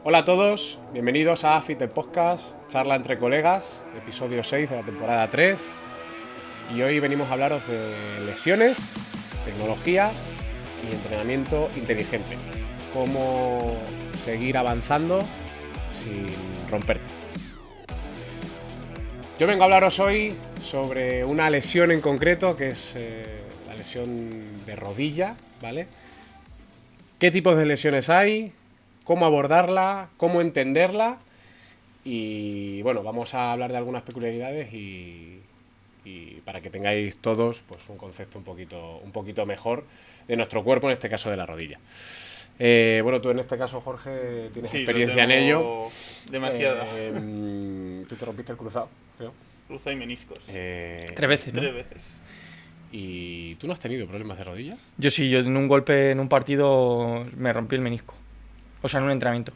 Hola a todos, bienvenidos a AFIT el Podcast, charla entre colegas, episodio 6 de la temporada 3. Y hoy venimos a hablaros de lesiones, tecnología y entrenamiento inteligente. Cómo seguir avanzando sin romperte. Yo vengo a hablaros hoy sobre una lesión en concreto, que es la lesión de rodilla, ¿vale? ¿Qué tipos de lesiones hay? ¿Cómo abordarla? ¿Cómo entenderla? Y bueno, vamos a hablar de algunas peculiaridades y para que tengáis todos pues, un concepto un poquito mejor de nuestro cuerpo, en este caso de la rodilla. Bueno, tú en este caso, Jorge, tienes experiencia en ello. Demasiada. Tú te rompiste el cruzado, creo. Cruzado y meniscos. 3 veces, ¿no? 3 veces. ¿Y tú no has tenido problemas de rodilla? Yo sí, yo en un golpe en un partido me rompí el menisco. O sea, en un entrenamiento.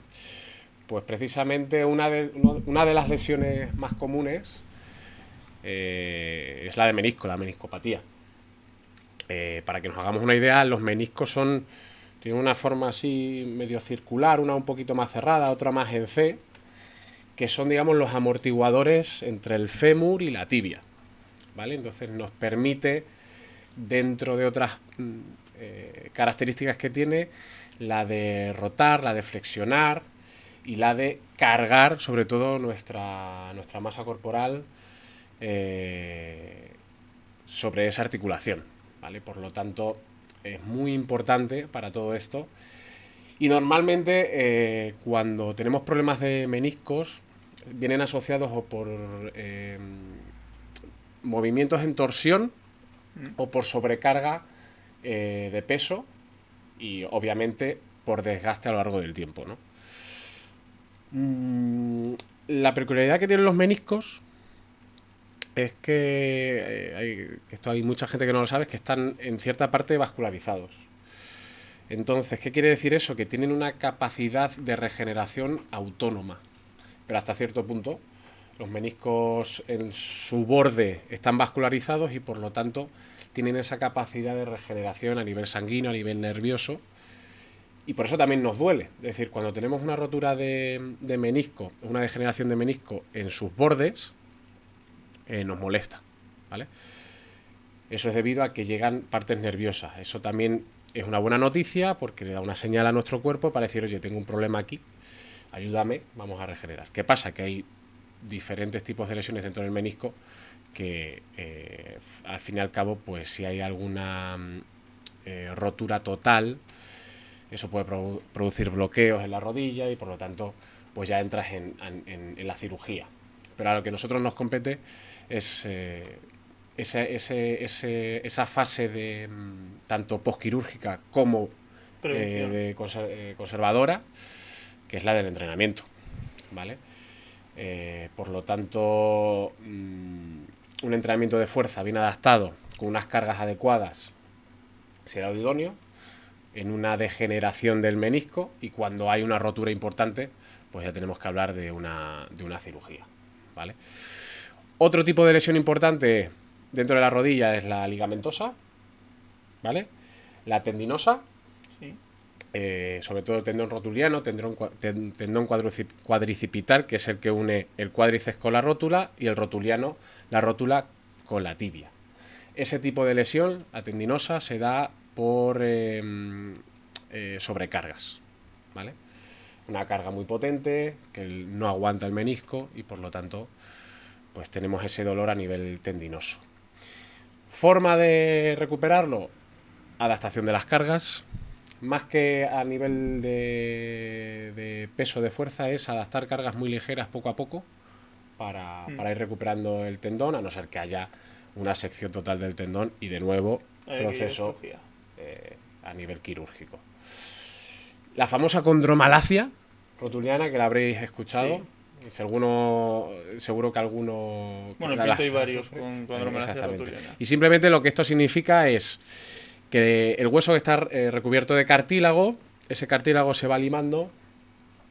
Pues precisamente una de las lesiones más comunes es la de menisco, la meniscopatía. Para que nos hagamos una idea, los meniscos tienen una forma así medio circular, una un poquito más cerrada, otra más en C, que son, digamos, los amortiguadores entre el fémur y la tibia, ¿vale? Entonces nos permite, dentro de otras características que tiene, la de rotar, la de flexionar y la de cargar, sobre todo, nuestra masa corporal sobre esa articulación, ¿vale? Por lo tanto, es muy importante para todo esto. Y normalmente, cuando tenemos problemas de meniscos, vienen asociados o por movimientos en torsión o por sobrecarga de peso y obviamente por desgaste a lo largo del tiempo, ¿no? La peculiaridad que tienen los meniscos es que hay mucha gente que no lo sabe, es que están en cierta parte vascularizados. Entonces, ¿qué quiere decir eso? Que tienen una capacidad de regeneración autónoma, pero hasta cierto punto. Los meniscos en su borde están vascularizados y por lo tanto tienen esa capacidad de regeneración a nivel sanguíneo, a nivel nervioso, y por eso también nos duele. Es decir, cuando tenemos una rotura de menisco, una degeneración de menisco en sus bordes, nos molesta, ¿vale? Eso es debido a que llegan partes nerviosas. Eso también es una buena noticia porque le da una señal a nuestro cuerpo para decir, oye, tengo un problema aquí, ayúdame, vamos a regenerar. ¿Qué pasa? Que hay diferentes tipos de lesiones dentro del menisco que al fin y al cabo, pues si hay alguna rotura total, eso puede producir bloqueos en la rodilla y por lo tanto pues ya entras en la cirugía. Pero a lo que a nosotros nos compete es esa fase de tanto posquirúrgica como conservadora, que es la del entrenamiento, ¿vale? Por lo tanto, un entrenamiento de fuerza bien adaptado, con unas cargas adecuadas, será idóneo en una degeneración del menisco, y cuando hay una rotura importante, pues ya tenemos que hablar de una cirugía, ¿vale? Otro tipo de lesión importante dentro de la rodilla es la ligamentosa, ¿vale? La tendinosa, Sí. sobre todo el tendón rotuliano, tendón cuadricipital, que es el que une el cuádriceps con la rótula, y el rotuliano, la rótula con la tibia. Ese tipo de lesión, la tendinosa, se da por sobrecargas, ¿vale? Una carga muy potente que no aguanta el menisco y por lo tanto pues tenemos ese dolor a nivel tendinoso. Forma de recuperarlo: adaptación de las cargas. Más que a nivel de peso de fuerza, es adaptar cargas muy ligeras poco a poco para ir recuperando el tendón, a no ser que haya una sección total del tendón y de nuevo proceso a nivel quirúrgico. La famosa condromalacia rotuliana, que la habréis escuchado. Sí. Seguro que alguno... Bueno, en Pinto hay varios con condromalacia rotuliana. Y simplemente lo que esto significa es que el hueso está recubierto de cartílago, ese cartílago se va limando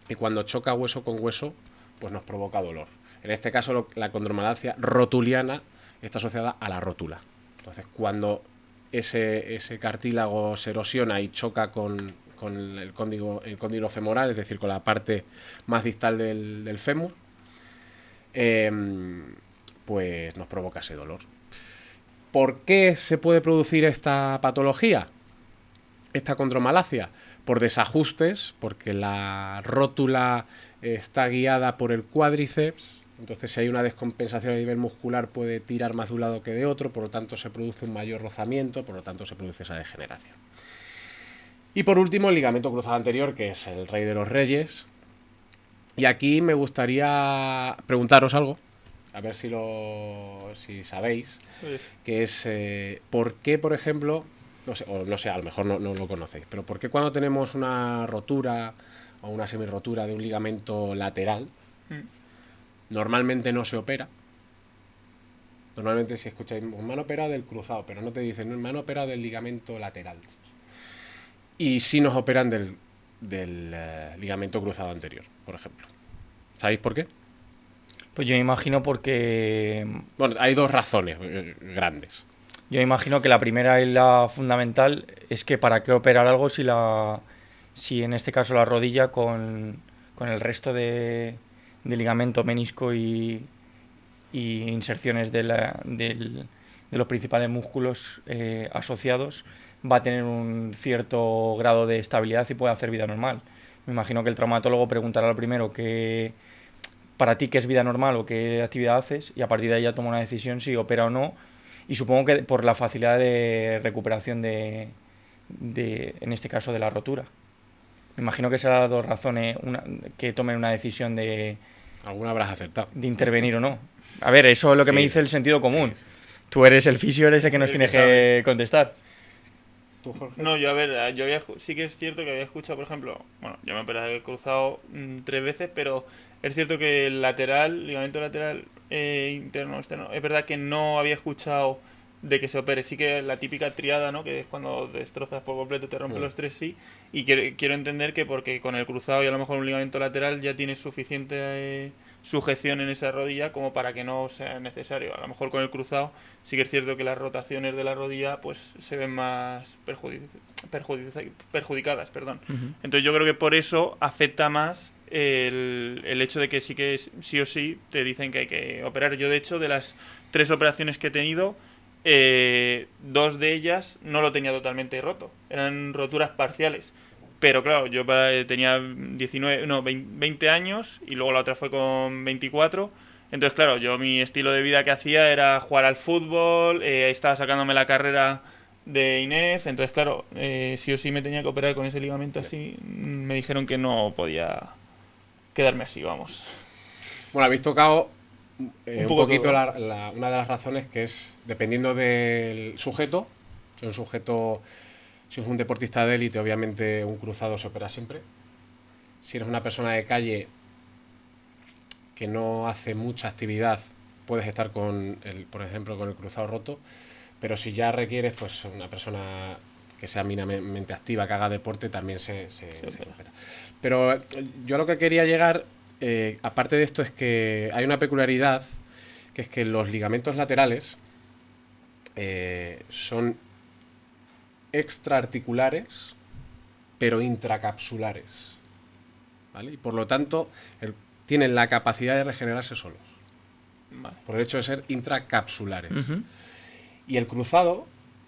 y cuando choca hueso con hueso, pues nos provoca dolor. En este caso, la condromalacia rotuliana está asociada a la rótula. Entonces, cuando ese cartílago se erosiona y choca con con el cóndilo femoral, es decir, con la parte más distal del fémur, pues nos provoca ese dolor. ¿Por qué se puede producir esta patología? Esta condromalacia, por desajustes, porque la rótula está guiada por el cuádriceps, entonces si hay una descompensación a nivel muscular puede tirar más de un lado que de otro, por lo tanto se produce un mayor rozamiento, por lo tanto se produce esa degeneración. Y por último el ligamento cruzado anterior, que es el rey de los reyes, y aquí me gustaría preguntaros algo, a ver si sabéis, que es por qué, por ejemplo, no sé, a lo mejor no lo conocéis, pero por qué cuando tenemos una rotura o una semirrotura de un ligamento lateral, normalmente no se opera. Normalmente si escucháis, me han operado del cruzado, pero no te dicen, me han operado del ligamento lateral. Y sí nos operan del ligamento cruzado anterior, por ejemplo. ¿Sabéis por qué? Pues yo me imagino porque... Bueno, hay dos razones grandes. Yo me imagino que la primera y la fundamental es que para qué operar algo si en este caso la rodilla con el resto de ligamento, menisco y inserciones de los principales músculos asociados va a tener un cierto grado de estabilidad y puede hacer vida normal. Me imagino que el traumatólogo preguntará lo primero para ti qué es vida normal o qué actividad haces, y a partir de ahí ya toma una decisión si opera o no, y supongo que por la facilidad de recuperación en este caso de la rotura. Me imagino que serán las dos razones que tomen una decisión de... Alguna habrás acertado. De intervenir o no. A ver, eso es lo que me dice el sentido común. Sí. Tú eres el fisio, eres el que nos tienes que contestar. ¿Tú, Jorge? No, yo a ver, sí que es cierto que había escuchado, por ejemplo, bueno, yo me he cruzado 3 veces, pero es cierto que el ligamento lateral interno, externo, es verdad que no había escuchado de que se opere. Sí que la típica triada, ¿no? Que es cuando destrozas por completo, te rompes los tres, sí. Y quiero entender que porque con el cruzado y a lo mejor un ligamento lateral ya tienes suficiente sujeción en esa rodilla como para que no sea necesario. A lo mejor con el cruzado sí que es cierto que las rotaciones de la rodilla pues se ven más perjudicadas, perdón. Entonces yo creo que por eso afecta más el hecho de que sí o sí te dicen que hay que operar. Yo de hecho de las 3 operaciones que he tenido, 2 de ellas no lo tenía totalmente roto, eran roturas parciales. Pero claro, yo tenía 20 años y luego la otra fue con 24. Entonces, claro, yo mi estilo de vida que hacía era jugar al fútbol, estaba sacándome la carrera de INEF. Entonces, claro, sí o sí me tenía que operar con ese ligamento así. Me dijeron que no podía quedarme así, vamos. Bueno, habéis tocado un poquito una de las razones, que es dependiendo del sujeto. Un sujeto... Si es un deportista de élite, obviamente un cruzado se opera siempre. Si eres una persona de calle que no hace mucha actividad, puedes estar por ejemplo, con el cruzado roto. Pero si ya requieres, pues una persona que sea mínimamente activa, que haga deporte, también se opera. Pero yo a lo que quería llegar, aparte de esto, es que hay una peculiaridad, que es que los ligamentos laterales son extraarticulares, pero intracapsulares, ¿vale? Y por lo tanto tienen la capacidad de regenerarse solos, ¿vale? Por el hecho de ser intracapsulares. Y el cruzado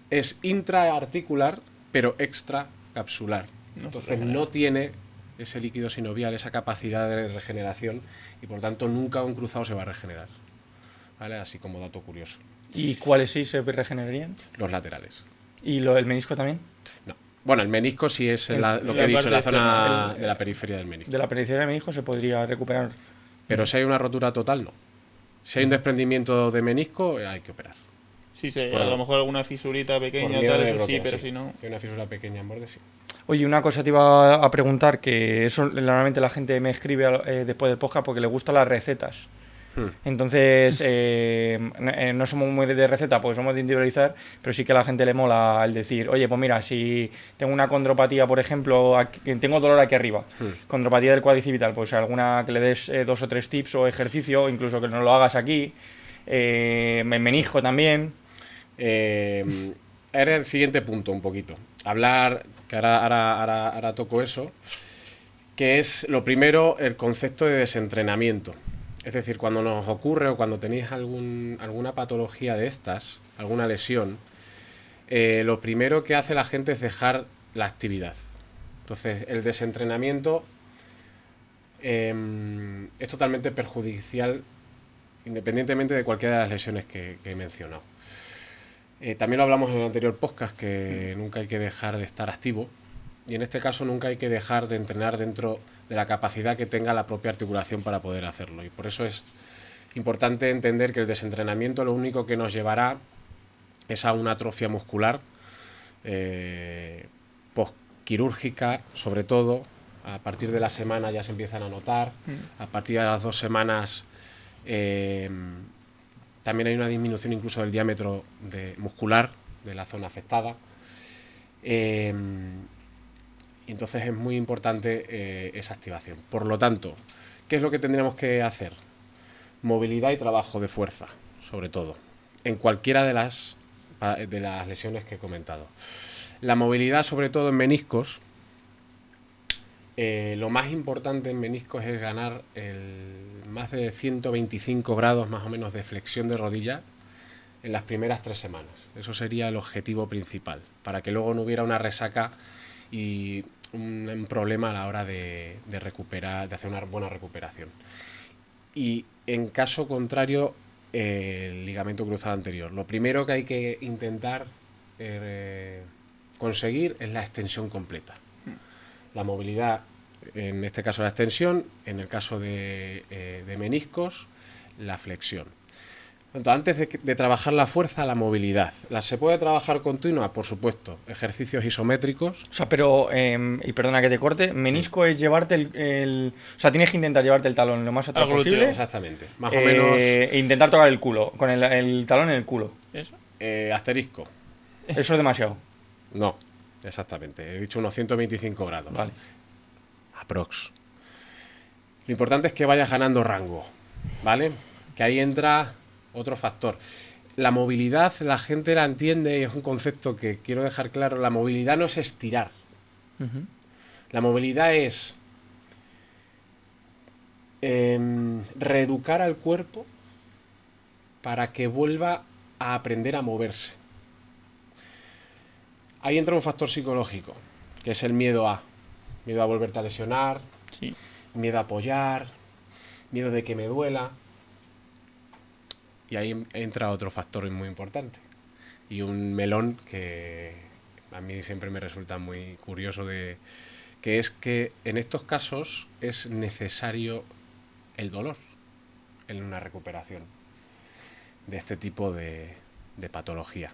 es intraarticular, pero extracapsular. Entonces no tiene ese líquido sinovial, esa capacidad de regeneración, y por lo tanto nunca un cruzado se va a regenerar, ¿vale? Así como dato curioso. ¿Y cuáles sí se regenerarían? Los laterales. ¿Y el menisco también? No. Bueno, el menisco sí es lo que he dicho, la zona de la periferia del menisco. De la periferia del menisco se podría recuperar. Pero si hay una rotura total, no. Si hay un desprendimiento de menisco, hay que operar. Sí, a lo mejor alguna fisurita pequeña, tal, eso sí, pero si no... Hay una fisura pequeña en borde, sí. Oye, una cosa te iba a preguntar, que eso normalmente la gente me escribe después del podcast porque le gustan las recetas. Entonces, no somos muy de receta porque somos de individualizar, pero sí que a la gente le mola el decir, oye, pues mira, si tengo una condropatía, por ejemplo, tengo dolor aquí arriba, condropatía del cuadricipital, pues alguna que le des 2 o 3 tips o ejercicio, incluso que no lo hagas aquí, menisco también. era el siguiente punto un poquito. Hablar, que ahora toco eso, que es lo primero, el concepto de desentrenamiento. Es decir, cuando nos ocurre o cuando tenéis alguna patología de estas, alguna lesión, lo primero que hace la gente es dejar la actividad. Entonces, el desentrenamiento es totalmente perjudicial independientemente de cualquiera de las lesiones que he mencionado. También lo hablamos en el anterior podcast, que nunca hay que dejar de estar activo, y en este caso nunca hay que dejar de entrenar dentro de la capacidad que tenga la propia articulación para poder hacerlo. Y por eso es importante entender que el desentrenamiento lo único que nos llevará es a una atrofia muscular postquirúrgica, sobre todo. A partir de la semana ya se empiezan a notar, a partir de las 2 semanas también hay una disminución incluso del diámetro muscular de la zona afectada. Y entonces es muy importante esa activación. Por lo tanto, ¿qué es lo que tendríamos que hacer? Movilidad y trabajo de fuerza, sobre todo, en cualquiera de las lesiones que he comentado. La movilidad, sobre todo en meniscos, lo más importante en meniscos es ganar más de 125 grados más o menos de flexión de rodilla en las primeras 3 semanas. Eso sería el objetivo principal, para que luego no hubiera una resaca y un problema a la hora de recuperar, de hacer una buena recuperación. Y en caso contrario, el ligamento cruzado anterior. Lo primero que hay que intentar conseguir es la extensión completa. La movilidad, en este caso la extensión, en el caso de meniscos, la flexión. Entonces, antes de trabajar la fuerza, la movilidad. ¿Se puede trabajar continua? Por supuesto. Ejercicios isométricos. O sea, pero, y perdona que te corte, menisco es llevarte o sea, tienes que intentar llevarte el talón lo más atrás posible. Exactamente. Más o menos. E intentar tocar el culo, con el talón en el culo. ¿Eso? Asterisco. Eso es demasiado. No, exactamente. He dicho unos 125 grados. Vale. Aprox. Lo importante es que vayas ganando rango, ¿vale? Que ahí entra otro factor. La movilidad, la gente la entiende y es un concepto que quiero dejar claro. La movilidad no es estirar. La movilidad es reeducar al cuerpo para que vuelva a aprender a moverse. Ahí entra un factor psicológico, que es el miedo a volverte a lesionar, Sí. miedo a apoyar, miedo de que me duela. Y ahí entra otro factor muy importante. Y un melón que a mí siempre me resulta muy curioso, que es que en estos casos es necesario el dolor en una recuperación de este tipo de patología.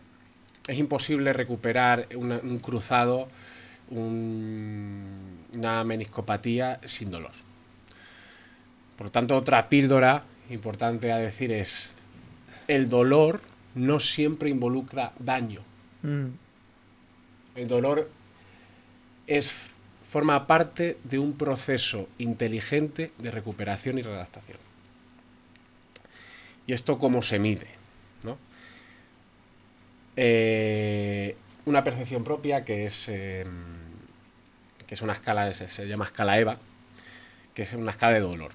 Es imposible recuperar un cruzado, una meniscopatía sin dolor. Por lo tanto, otra píldora importante a decir es: el dolor no siempre involucra daño. El dolor forma parte de un proceso inteligente de recuperación y readaptación. ¿Y esto cómo se mide? ¿No? Una percepción propia que es una escala, se llama escala EVA, que es una escala de dolor.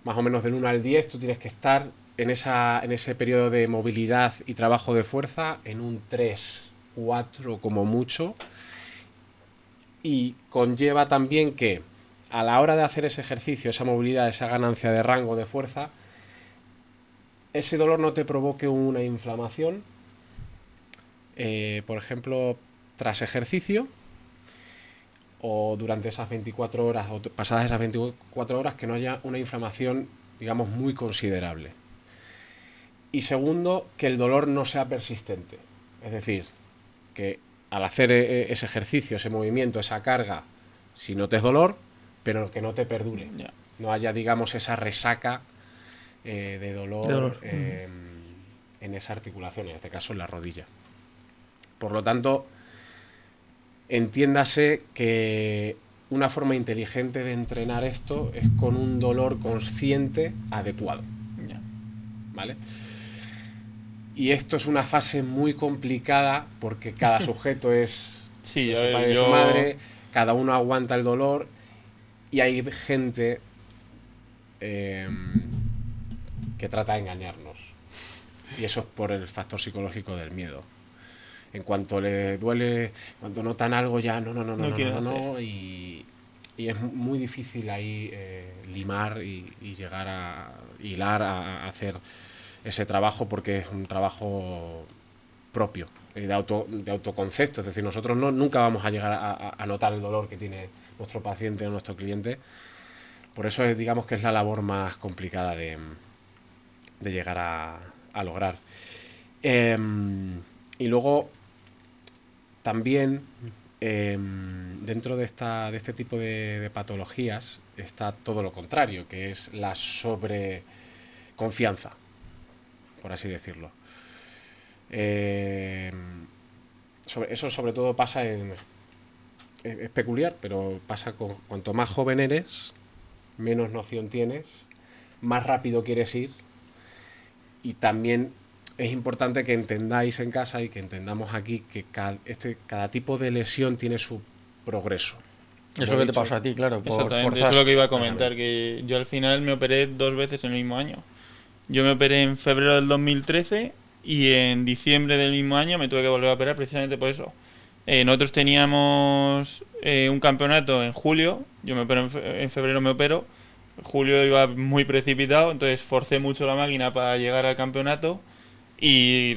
Más o menos del 1 al 10 tú tienes que estar en ese periodo de movilidad y trabajo de fuerza en un 3, 4 como mucho, y conlleva también que a la hora de hacer ese ejercicio, esa movilidad, esa ganancia de rango de fuerza, ese dolor no te provoque una inflamación, por ejemplo, tras ejercicio o durante esas 24 horas o pasadas esas 24 horas, que no haya una inflamación, digamos, muy considerable. Y segundo, que el dolor no sea persistente. Es decir, que al hacer ese ejercicio, ese movimiento, esa carga, si notes dolor, pero que no te perdure. Ya. No haya, digamos, esa resaca de dolor en esa articulación, en este caso en la rodilla. Por lo tanto, entiéndase que una forma inteligente de entrenar esto es con un dolor consciente adecuado. Ya. ¿Vale? Y esto es una fase muy complicada porque cada sujeto es Sí, de a su ver, padre y de su madre, cada uno aguanta el dolor y hay gente eh, que trata de engañarnos. Y eso es por el factor psicológico del miedo. En cuanto le duele, cuando notan algo ya No quieren y es muy difícil ahí limar y llegar a hilar, a hacer ese trabajo porque es un trabajo propio, de autoconcepto. Es decir, nosotros nunca vamos a llegar a notar el dolor que tiene nuestro paciente o nuestro cliente. Por eso digamos que es la labor más complicada de llegar a lograr. Y luego también dentro de este tipo de patologías está todo lo contrario, que es la sobreconfianza, por así decirlo. Eso sobre todo pasa es peculiar, pero pasa cuanto más joven eres, menos noción tienes, más rápido quieres ir y también es importante que entendáis en casa y que entendamos aquí que cada tipo de lesión tiene su progreso. Eso es lo que te pasó a ti, claro, por Exactamente, forzar. eso es lo que iba a comentar, que yo al final me operé 2 veces en el mismo año. Yo me operé en febrero del 2013 y en diciembre del mismo año me tuve que volver a operar precisamente por eso. Nosotros teníamos un campeonato en julio, yo me opero en febrero me opero, julio iba muy precipitado, entonces forcé mucho la máquina para llegar al campeonato y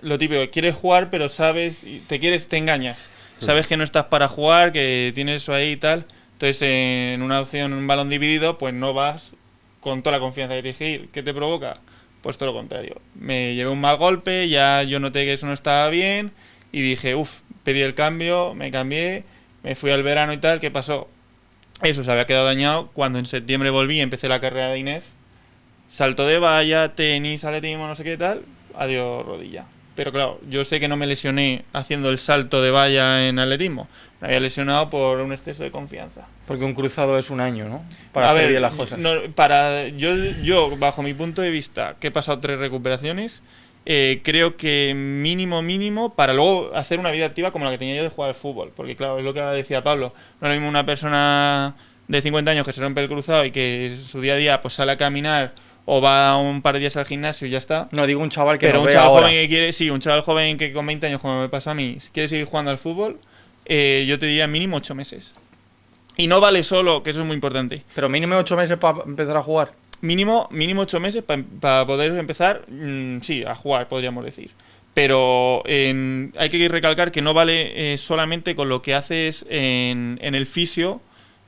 lo típico, quieres jugar pero sabes, te engañas, sabes que no estás para jugar, que tienes eso ahí y tal, entonces en una opción, un balón dividido, pues no vas con toda la confianza que tienes que ir. ¿Qué te provoca? Pues todo lo contrario. Me llevé un mal golpe, ya yo noté que eso no estaba bien y dije, pedí el cambio, me cambié, me fui al verano y tal, ¿qué pasó? Eso se había quedado dañado cuando en septiembre volví, empecé la carrera de INEF, salto de valla, tenis, atletismo, no sé qué tal, adiós rodilla. Pero claro, yo sé que no me lesioné haciendo el salto de valla en atletismo, me había lesionado por un exceso de confianza. Porque un cruzado es un año, ¿no? Para hacer bien las cosas. Yo, bajo mi punto de vista, que he pasado 3 recuperaciones, creo que mínimo, para luego hacer una vida activa como la que tenía yo de jugar al fútbol. Porque claro, es lo que decía Pablo, no es lo mismo una persona de 50 años que se rompe el cruzado y que su día a día pues sale a caminar o va un par de días al gimnasio y ya está. No, digo un chaval que pero no un ve chaval ahora. joven que quiere, sí, un chaval joven que con 20 años, como me pasa a mí, si quiere seguir jugando al fútbol, yo te diría mínimo 8 meses. Y no vale solo, que eso es muy importante. Pero mínimo 8 meses para empezar a jugar. Mínimo 8 meses para poder empezar, sí, a jugar, podríamos decir. Pero hay que recalcar que no vale solamente con lo que haces en el fisio,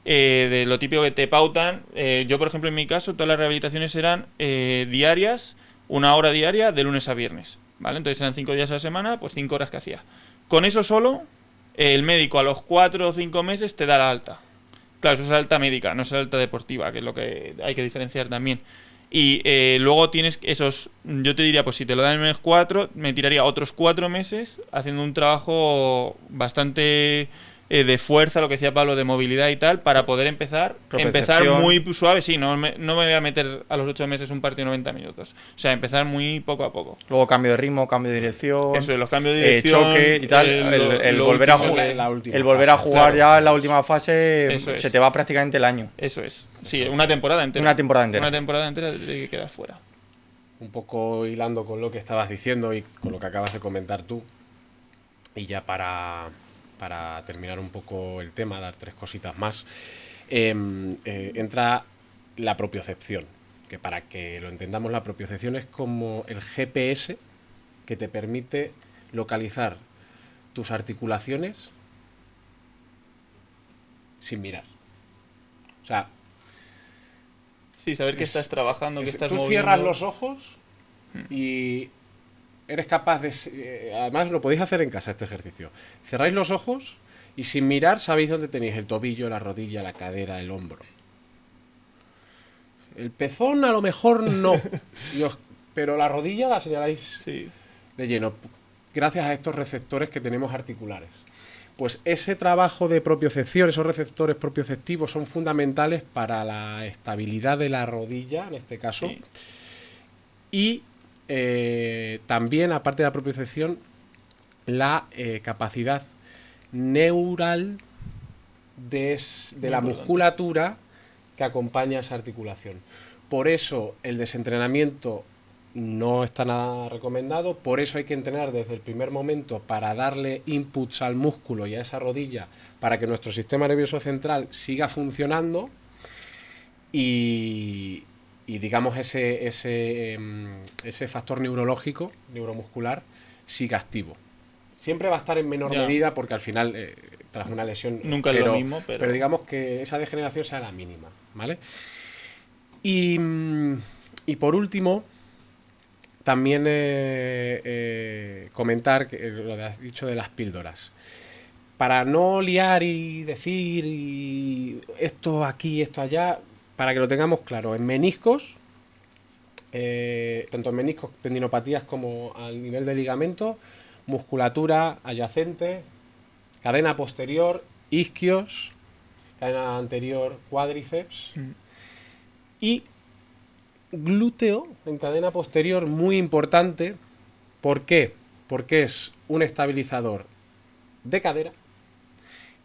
de lo típico que te pautan. Yo, por ejemplo, en mi caso, todas las rehabilitaciones eran diarias, 1 hora diaria, de lunes a viernes. ¿Vale? Entonces eran 5 días a la semana, pues 5 horas que hacía. Con eso solo, el médico a los 4 o 5 meses te da la alta. Claro, eso es la alta médica, no es la alta deportiva, que es lo que hay que diferenciar también. Y luego tienes esos, yo te diría, pues si te lo dan en el mes 4, me tiraría otros 4 meses haciendo un trabajo bastante de fuerza, lo que decía Pablo, de movilidad y tal, para poder empezar muy suave. Sí, no me voy a meter a los 8 meses un partido de 90 minutos. O sea, empezar muy poco a poco. Luego cambio de ritmo, cambio de dirección. Eso, los cambios de dirección. Choque y tal. El volver a jugar, claro, ya en la última fase, Eso se te va prácticamente el año. Eso es. Sí, una temporada entera. Una temporada entera. Una temporada entera de que quedas fuera. Un poco hilando con lo que estabas diciendo y con lo que acabas de comentar tú. Y ya para terminar un poco el tema, dar 3 cositas más, entra la propiocepción, que para que lo entendamos, la propiocepción es como el GPS que te permite localizar tus articulaciones sin mirar. O sea, sí, saber que estás trabajando, que estás moviendo. Tú cierras los ojos y eres capaz de... además lo podéis hacer en casa este ejercicio. Cerráis los ojos y sin mirar sabéis dónde tenéis el tobillo, la rodilla, la cadera, el hombro. El pezón a lo mejor no, pero la rodilla la señaláis de lleno, gracias a estos receptores que tenemos articulares. Pues ese trabajo de propiocepción, esos receptores propioceptivos son fundamentales para la estabilidad de la rodilla, en este caso, y también, aparte de la propiocepción, la capacidad neural de la musculatura que acompaña esa articulación. Por eso el desentrenamiento no está nada recomendado, por eso hay que entrenar desde el primer momento para darle inputs al músculo y a esa rodilla para que nuestro sistema nervioso central siga funcionando y digamos ese factor neurológico, neuromuscular, siga activo. Siempre va a estar en menor medida porque al final, tras una lesión... Nunca es lo mismo, pero digamos que esa degeneración sea la mínima, ¿vale? Y por último, también comentar que lo que has dicho de las píldoras. Para no liar y decir esto aquí, esto allá, para que lo tengamos claro, en meniscos, tanto en meniscos, tendinopatías como al nivel de ligamento, musculatura adyacente, cadena posterior, isquios, cadena anterior, cuádriceps y glúteo en cadena posterior, muy importante. ¿Por qué? Porque es un estabilizador de cadera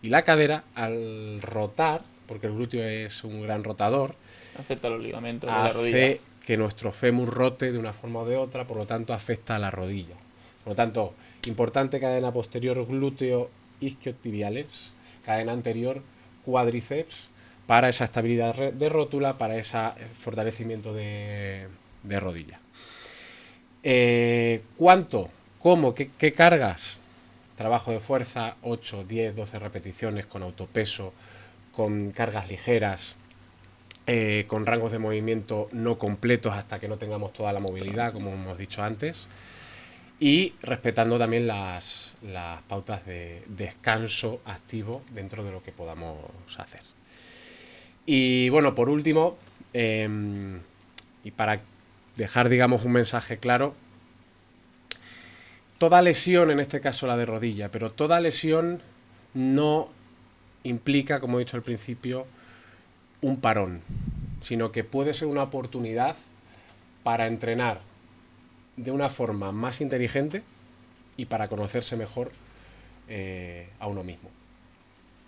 y la cadera al rotar, porque el glúteo es un gran rotador, afecta a los ligamentos de la rodilla. Hace que nuestro fémur rote de una forma o de otra, por lo tanto afecta a la rodilla. Por lo tanto, importante cadena posterior, glúteo, isquiotibiales, cadena anterior, cuádriceps, para esa estabilidad de rótula, para ese fortalecimiento de rodilla. ¿Cuánto? ¿Cómo? ¿Qué cargas? Trabajo de fuerza, 8, 10, 12 repeticiones con autopeso, con cargas ligeras, con rangos de movimiento no completos hasta que no tengamos toda la movilidad, como hemos dicho antes, y respetando también las pautas de descanso activo dentro de lo que podamos hacer. Y bueno, por último, y para dejar, digamos, un mensaje claro, toda lesión, en este caso la de rodilla, pero toda lesión no implica, como he dicho al principio, un parón, sino que puede ser una oportunidad para entrenar de una forma más inteligente y para conocerse mejor a uno mismo.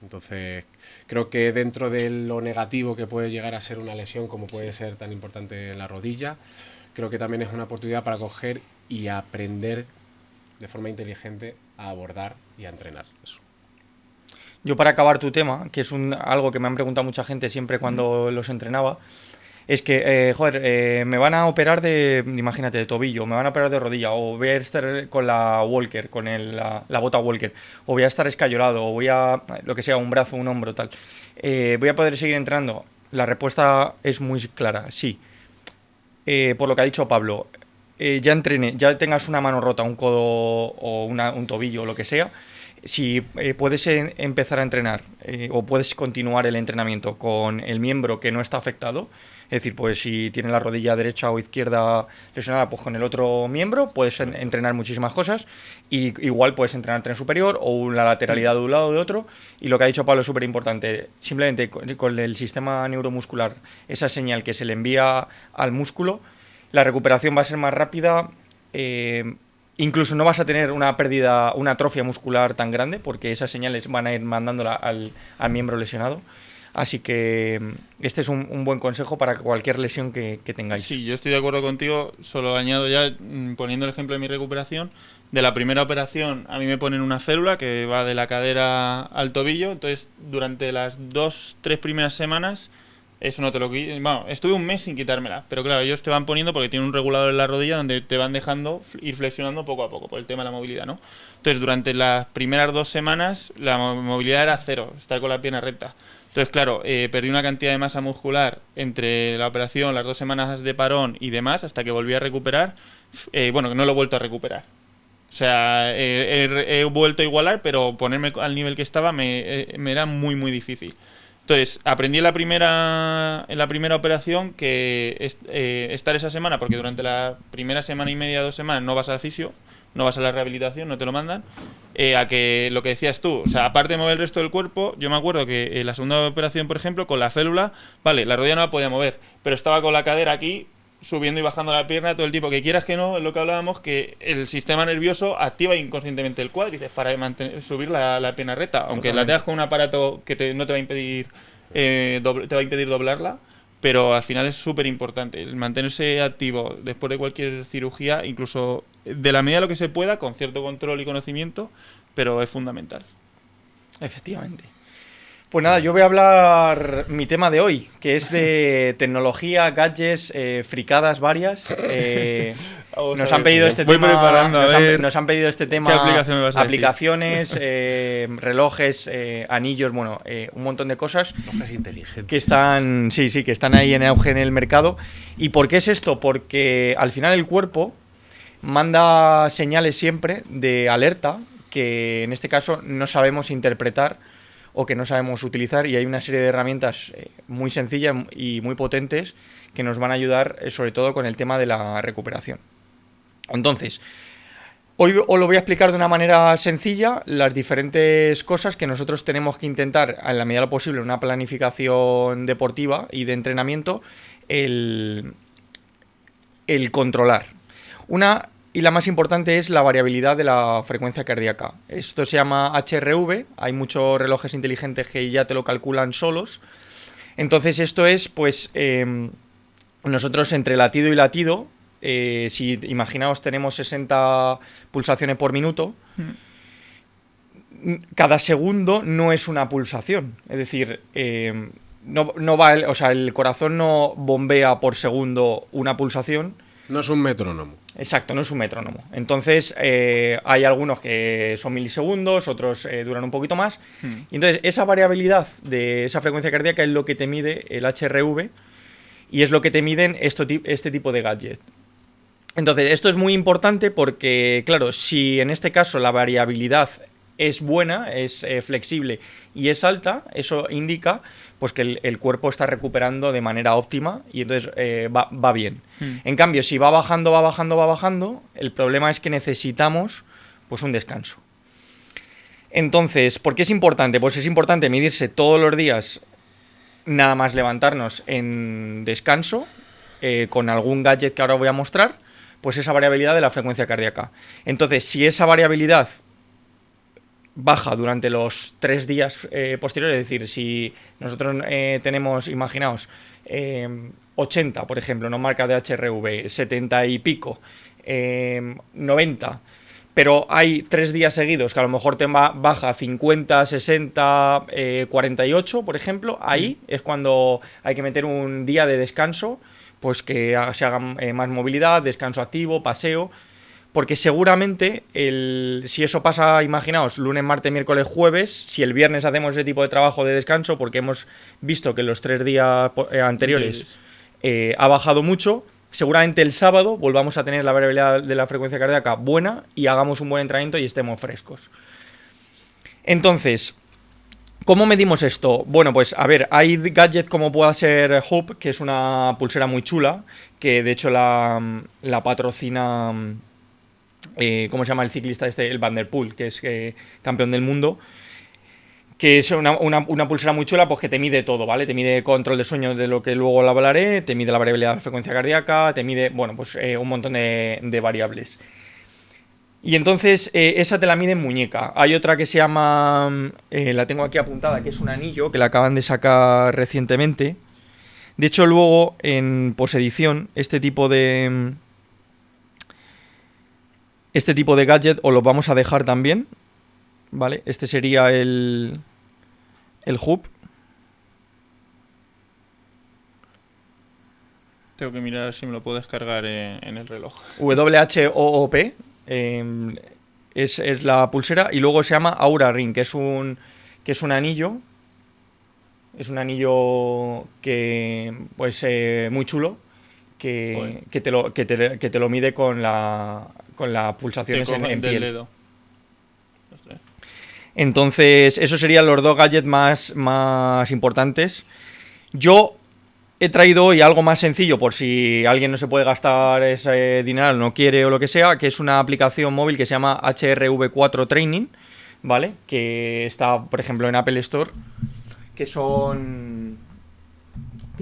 Entonces, creo que dentro de lo negativo que puede llegar a ser una lesión, como puede ser tan importante la rodilla, creo que también es una oportunidad para coger y aprender de forma inteligente a abordar y a entrenar eso. Yo, para acabar tu tema, que es algo que me han preguntado mucha gente siempre cuando los entrenaba, es que, me van a operar imagínate, de tobillo, me van a operar de rodilla, o voy a estar con la Walker, con la bota Walker, o voy a estar escayolado, o voy a, lo que sea, un brazo, un hombro, tal. ¿Voy a poder seguir entrenando? La respuesta es muy clara, sí. Por lo que ha dicho Pablo, ya entrene, ya tengas una mano rota, un codo o un tobillo o lo que sea, si puedes empezar a entrenar o puedes continuar el entrenamiento con el miembro que no está afectado, es decir, pues si tienes la rodilla derecha o izquierda lesionada, pues con el otro miembro puedes entrenar muchísimas cosas, y igual puedes entrenar tren superior o la lateralidad de un lado o de otro, y lo que ha dicho Pablo es súper importante, simplemente con el sistema neuromuscular, esa señal que se le envía al músculo, la recuperación va a ser más rápida. Incluso no vas a tener una pérdida, una atrofia muscular tan grande, porque esas señales van a ir mandándola al miembro lesionado. Así que este es un buen consejo para cualquier lesión que tengáis. Sí, yo estoy de acuerdo contigo, solo añado ya, poniendo el ejemplo de mi recuperación, de la primera operación a mí me ponen una férula que va de la cadera al tobillo, entonces durante las 2-3 primeras semanas eso no te lo quito. Bueno, estuve un mes sin quitármela, pero claro, ellos te van poniendo porque tienen un regulador en la rodilla donde te van dejando ir flexionando poco a poco por el tema de la movilidad, ¿no? Entonces, durante las primeras 2 semanas la movilidad era 0, estar con la pierna recta. Entonces, claro, perdí una cantidad de masa muscular entre la operación, las 2 semanas de parón y demás, hasta que volví a recuperar. Bueno, que no lo he vuelto a recuperar. O sea, he vuelto a igualar, pero ponerme al nivel que estaba me era muy, muy difícil. Entonces, aprendí en la primera operación que estar esa semana, porque durante la primera semana y media, 2 semanas, no vas al fisio, no vas a la rehabilitación, no te lo mandan, a que lo que decías tú, o sea, aparte de mover el resto del cuerpo, yo me acuerdo que en la segunda operación, por ejemplo, con la férula, vale, la rodilla no la podía mover, pero estaba con la cadera aquí subiendo y bajando la pierna todo el tiempo. Que quieras que no, es lo que hablábamos, que el sistema nervioso activa inconscientemente el cuádriceps para subir la pierna recta. Aunque Totalmente. la tengas con un aparato que no te va a impedir te va a impedir doblarla, pero al final es súper importante el mantenerse activo después de cualquier cirugía, incluso de la medida de lo que se pueda, con cierto control y conocimiento, pero es fundamental. Efectivamente. Pues nada, yo voy a hablar mi tema de hoy, que es de tecnología, gadgets, fricadas varias. Vamos Nos a han ver. pedido este Voy tema. preparando, a ver. Nos han pedido este tema. ¿Qué aplicación me vas a decir? Aplicaciones, relojes, anillos, bueno, un montón de cosas Relojes inteligentes. que están, sí, que están ahí en auge en el mercado. ¿Y por qué es esto? Porque al final el cuerpo manda señales siempre de alerta que en este caso no sabemos interpretar o que no sabemos utilizar, y hay una serie de herramientas muy sencillas y muy potentes que nos van a ayudar sobre todo con el tema de la recuperación. Entonces, hoy os lo voy a explicar de una manera sencilla las diferentes cosas que nosotros tenemos que intentar, en la medida de lo posible, en una planificación deportiva y de entrenamiento, el controlar. Una y la más importante es la variabilidad de la frecuencia cardíaca. Esto se llama HRV, hay muchos relojes inteligentes que ya te lo calculan solos. Entonces esto es, pues, nosotros entre latido y latido, si imaginaos tenemos 60 pulsaciones por minuto, cada segundo no es una pulsación. Es decir, no va el corazón no bombea por segundo una pulsación. No es un metrónomo. Exacto, no es un metrónomo. Entonces, hay algunos que son milisegundos, otros duran un poquito más. Y entonces, esa variabilidad de esa frecuencia cardíaca es lo que te mide el HRV y es lo que te miden este tipo de gadget. Entonces, esto es muy importante porque, claro, si en este caso la variabilidad es buena, es flexible y es alta, eso indica pues que el cuerpo está recuperando de manera óptima y entonces va bien. En cambio, si va bajando, el problema es que necesitamos pues un descanso. Entonces, ¿por qué es importante? Pues es importante medirse todos los días, nada más levantarnos en descanso, con algún gadget que ahora voy a mostrar, pues esa variabilidad de la frecuencia cardíaca. Entonces, si esa variabilidad baja durante los 3 días posteriores, es decir, si nosotros tenemos, imaginaos, 80, por ejemplo, no marca de HRV, 70 y pico, 90, pero hay 3 días seguidos que a lo mejor te baja 50, 60, 48, por ejemplo, ahí es cuando hay que meter un día de descanso, pues que se haga más movilidad, descanso activo, paseo. Porque seguramente, si eso pasa, imaginaos, lunes, martes, miércoles, jueves, si el viernes hacemos ese tipo de trabajo de descanso, porque hemos visto que los 3 días anteriores ha bajado mucho, seguramente el sábado volvamos a tener la variabilidad de la frecuencia cardíaca buena y hagamos un buen entrenamiento y estemos frescos. Entonces, ¿cómo medimos esto? Bueno, pues a ver, hay gadgets como pueda ser Hoop, que es una pulsera muy chula, que de hecho la patrocina... ¿cómo se llama el ciclista este? El Van der Poel, que es campeón del mundo, que es una pulsera muy chula, pues que te mide todo, ¿vale? Te mide control de sueño, de lo que luego lo hablaré, te mide la variabilidad de la frecuencia cardíaca, te mide, bueno, pues un montón de variables. Y entonces esa te la mide en muñeca. Hay otra que se llama, la tengo aquí apuntada, que es un anillo, que la acaban de sacar recientemente. De hecho, luego en posedición, este tipo de gadget os lo vamos a dejar también, ¿vale? Este sería el Hoop. Tengo que mirar si me lo puedo descargar en el reloj. WHOOP es la pulsera, y luego se llama Aura Ring, que es un anillo. Es un anillo que pues muy chulo, que te lo mide con las pulsaciones en piel. Dedo. Entonces, esos serían los 2 gadgets más importantes. Yo he traído hoy algo más sencillo, por si alguien no se puede gastar ese dinero, no quiere o lo que sea, que es una aplicación móvil que se llama HRV4 Training, ¿vale? Que está, por ejemplo, en Apple Store, que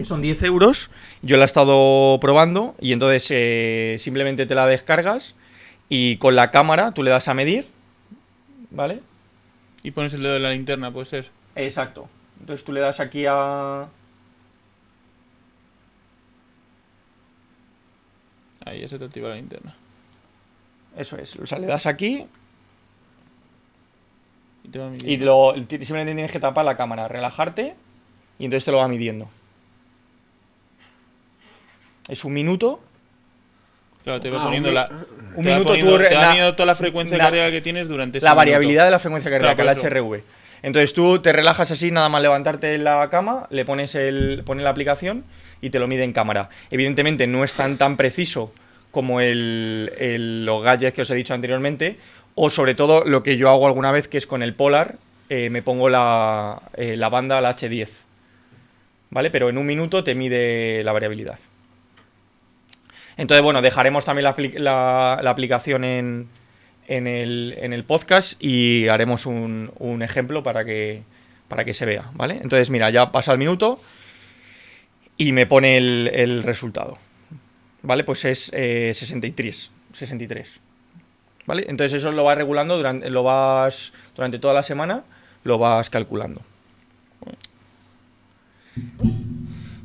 que son 10 euros. Yo la he estado probando y entonces simplemente te la descargas y con la cámara tú le das a medir, ¿vale? Y pones el dedo de la linterna, puede ser. Exacto. Entonces tú le das aquí a... Ahí ya se te activa la linterna. Eso es. O sea, le das aquí Y te va y midiendo. simplemente tienes que tapar la cámara, relajarte y entonces te lo va midiendo. Es 1 minuto. Claro, te va Ah, poniendo un la... Un te va minuto poniendo- tú... te va midiendo toda la frecuencia la- cardíaca que tienes durante ese La minuto. variabilidad de la frecuencia cardíaca, Claro, el por eso. HRV. Entonces tú te relajas así, nada más levantarte en la cama, le pones la aplicación y te lo mide en cámara. Evidentemente no es tan preciso como los gadgets que os he dicho anteriormente, o sobre todo lo que yo hago alguna vez, que es con el Polar, me pongo la banda al H10, ¿vale? Pero en 1 minuto te mide la variabilidad. Entonces, bueno, dejaremos también la aplicación en el podcast y haremos un ejemplo para que se vea, ¿vale? Entonces, mira, ya pasa el minuto y me pone el resultado, ¿vale? Pues es 63, ¿vale? Entonces eso lo vas regulando durante toda la semana, lo vas calculando.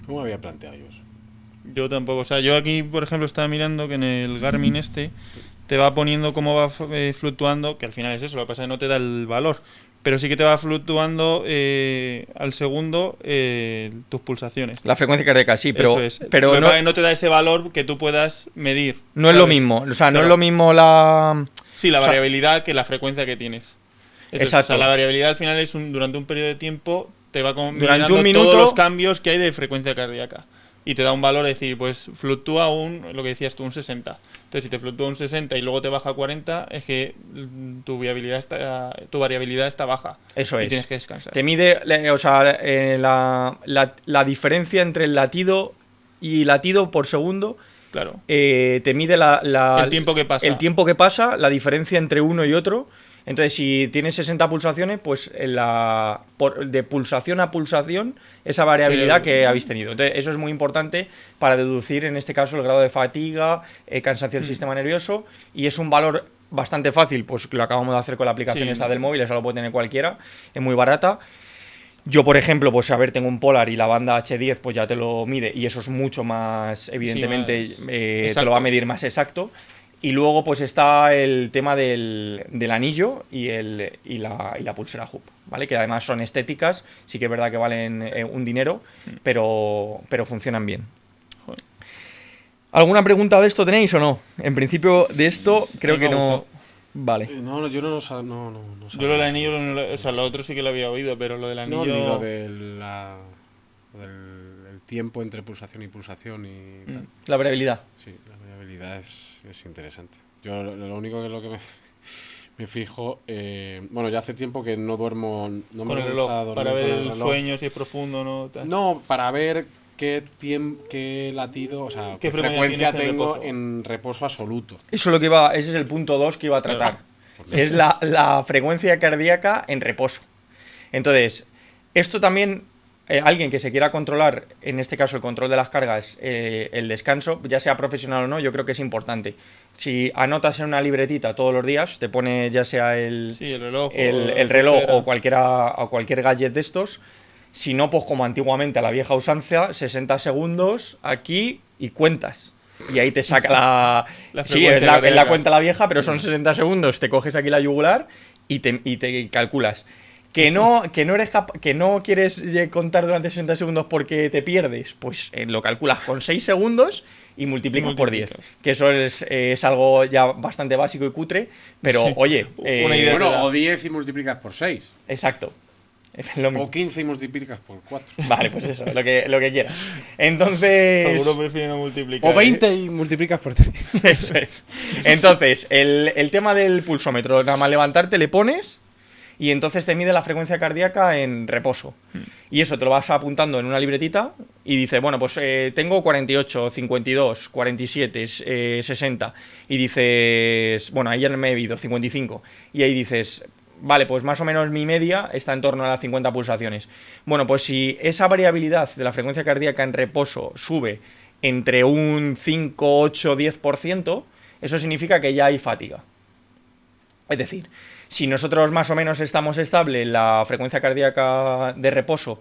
¿Cómo había planteado yo eso? Yo tampoco. O sea, yo aquí, por ejemplo, estaba mirando que en el Garmin te va poniendo cómo va fluctuando, que al final es eso, lo que pasa es que no te da el valor. Pero sí que te va fluctuando al segundo tus pulsaciones. La frecuencia cardíaca, sí, pero, Eso es. pero Lo que no, pasa es que no te da ese valor que tú puedas medir. no es lo ¿sabes? mismo. O sea, no Claro. es lo mismo la... Sí, la o sea, variabilidad que la frecuencia que tienes. Eso es. O Exacto. sea, la variabilidad al final es durante un periodo de tiempo te va Durante un mirando minuto- todos los cambios que hay de frecuencia cardíaca. Y te da un valor, es decir, pues fluctúa lo que decías tú, un 60. Entonces, si te fluctúa un 60 y luego te baja a 40, es que tu variabilidad está baja. Eso Y es. tienes que descansar. Te mide, o sea, la diferencia entre el latido y latido por segundo, Claro. te mide El tiempo que pasa. el tiempo que pasa, la diferencia entre uno y otro. Entonces, si tienes 60 pulsaciones, pues de pulsación a pulsación, esa variabilidad que habéis tenido. Entonces, eso es muy importante para deducir, en este caso, el grado de fatiga, cansancio del sistema nervioso, y es un valor bastante fácil, pues lo acabamos de hacer con la aplicación Sí. esta del móvil, eso lo puede tener cualquiera, es muy barata. Yo, por ejemplo, pues a ver, tengo un Polar y la banda H10 pues ya te lo mide y eso es mucho más, evidentemente, más te lo exacto. va a medir más exacto. Y luego pues está el tema del anillo y la pulsera Hub, ¿vale? Que además son estéticas, sí que es verdad que valen un dinero, pero funcionan bien. Joder. ¿Alguna pregunta de esto tenéis o no? En principio de esto creo Me que ha no... gustado. Vale. No, yo no lo sabía. No Yo sabía lo del eso. anillo, o sea, lo otro sí que lo había oído, pero lo del No, anillo... ni lo del el tiempo entre pulsación y pulsación y tal. La variabilidad. Sí, la variabilidad es interesante. Yo lo único que me fijo, bueno, ya hace tiempo que no duermo, no con me el gusta reloj, dormir para con ver el el reloj. sueño, si es profundo o no. Tal. No, para ver qué latido, o sea, ¿Qué qué frecuencia frecuencia tienes en tengo reposo? en reposo absoluto. Eso es lo que ese es el punto 2 que iba a tratar. Es la frecuencia cardíaca en reposo. Entonces, esto también, alguien que se quiera controlar, en este caso el control de las cargas, el descanso, ya sea profesional o no, yo creo que es importante. Si anotas en una libretita todos los días, te pone ya sea Sí, el reloj. el reloj o cualquier gadget de estos. Si no, pues como antiguamente a la vieja usanza, 60 segundos aquí y cuentas. Y ahí te saca La sí, frecuencia es la cardíaca. cuenta la vieja, pero son 60 segundos. Te coges aquí la yugular y te calculas. Que no quieres contar durante 60 segundos porque te pierdes, pues lo calculas con 6 segundos y multiplicas por 10. Que eso es algo ya bastante básico y cutre, pero Sí. oye... Una idea. Bueno, te da. o 10 y multiplicas por 6. Exacto. Es lo mismo. O 15 y multiplicas por 4. Vale, pues eso, lo que quieras. Entonces... Seguro prefiero no multiplicar. O 20 y multiplicas por 3. Eso es. Entonces, el tema del pulsómetro, nada más levantarte le pones y entonces te mide la frecuencia cardíaca en reposo. Y eso te lo vas apuntando en una libretita y dice, bueno, pues tengo 48, 52, 47, 60. Y dices, bueno, ahí ya me he ido, 55. Y ahí dices, vale, pues más o menos mi media está en torno a las 50 pulsaciones. Bueno, pues si esa variabilidad de la frecuencia cardíaca en reposo sube entre un 5, 8, 10%, eso significa que ya hay fatiga. Es decir, si nosotros más o menos estamos estable en la frecuencia cardíaca de reposo,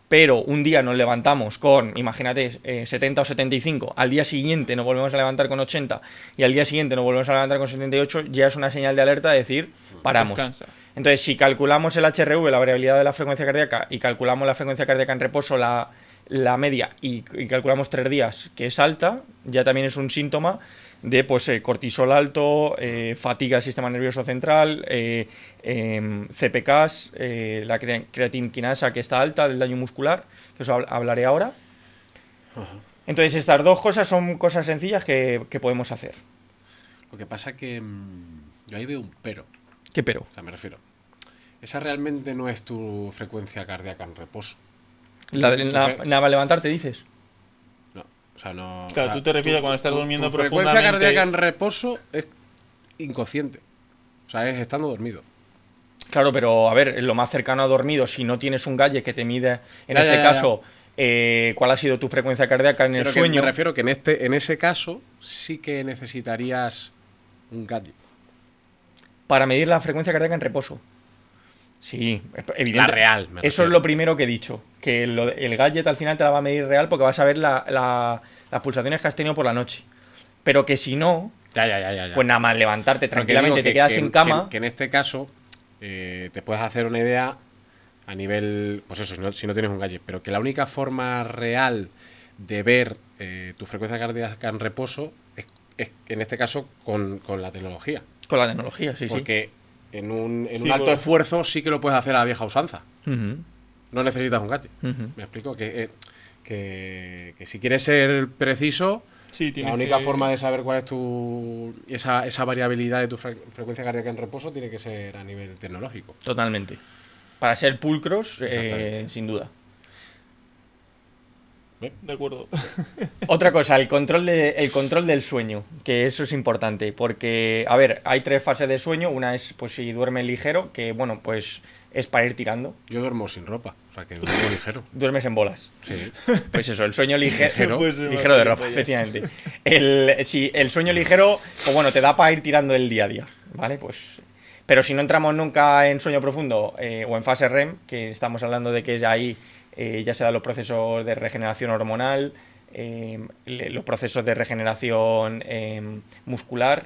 pero un día nos levantamos con, imagínate, 70 o 75, al día siguiente nos volvemos a levantar con 80 y al día siguiente nos volvemos a levantar con 78, ya es una señal de alerta de decir, paramos. Descansa. Entonces, si calculamos el HRV, la variabilidad de la frecuencia cardíaca, y calculamos la frecuencia cardíaca en reposo, la media, y calculamos 3 días, que es alta, ya también es un síntoma de pues cortisol alto, fatiga del sistema nervioso central, CPKs, la creatinquinasa que está alta, del daño muscular, que eso hablaré ahora. Entonces estas dos cosas son cosas sencillas que podemos hacer. Lo que pasa que yo ahí veo un pero. ¿Qué pero? O sea, me refiero. Esa realmente no es tu frecuencia cardíaca en reposo. Nada más levantarte, dices. No, o sea, no. Claro, o sea, tú te refieres a cuando estás durmiendo tu profundamente. frecuencia cardíaca en reposo es inconsciente. O sea, es estando dormido. Claro, pero a ver, lo más cercano a dormido, si no tienes un gadget que te mide, en Ya, este ya. caso, cuál ha sido tu frecuencia cardíaca en el Pero que sueño. me refiero que en ese caso sí que necesitarías un gadget. Para medir la frecuencia cardíaca en reposo. Sí, evidentemente. La real, me Eso refiero. es lo primero que he dicho. Que el gadget al final te la va a medir real porque vas a ver las pulsaciones que has tenido por la noche. Pero que si no, Ya. pues nada más levantarte Pero que tranquilamente, digo te quedas que en cama. Que en este caso te puedes hacer una idea a nivel, pues eso, si no tienes un gadget, pero que la única forma real de ver tu frecuencia cardíaca en reposo es en este caso con la tecnología. Con la tecnología, sí, Porque en un Sí, alto bueno. esfuerzo sí que lo puedes hacer a la vieja usanza. sí. Ujú, No necesitas un gadget. ujú. Me explico que si quieres ser preciso, Sí, la única forma de saber cuál es esa variabilidad de tu frecuencia cardíaca en reposo tiene que ser a nivel tecnológico. Totalmente. Para ser pulcros, Exactamente. sin duda. De acuerdo. Otra cosa, el control del sueño, que eso es importante, porque, a ver, hay 3 fases de sueño. Una es, pues, si duermes ligero, que, bueno, pues es para ir tirando. Yo duermo sin ropa, o sea que duermo ligero. Duermes en bolas. Sí. Pues eso, el sueño ligero, Puede ser ligero de más ropa, gilipollas. efectivamente. El sueño ligero, pues bueno, te da para ir tirando el día a día, ¿vale? Pues, pero si no entramos nunca en sueño profundo o en fase REM, que estamos hablando de que ya ahí ya se dan los procesos de regeneración hormonal, los procesos de regeneración muscular,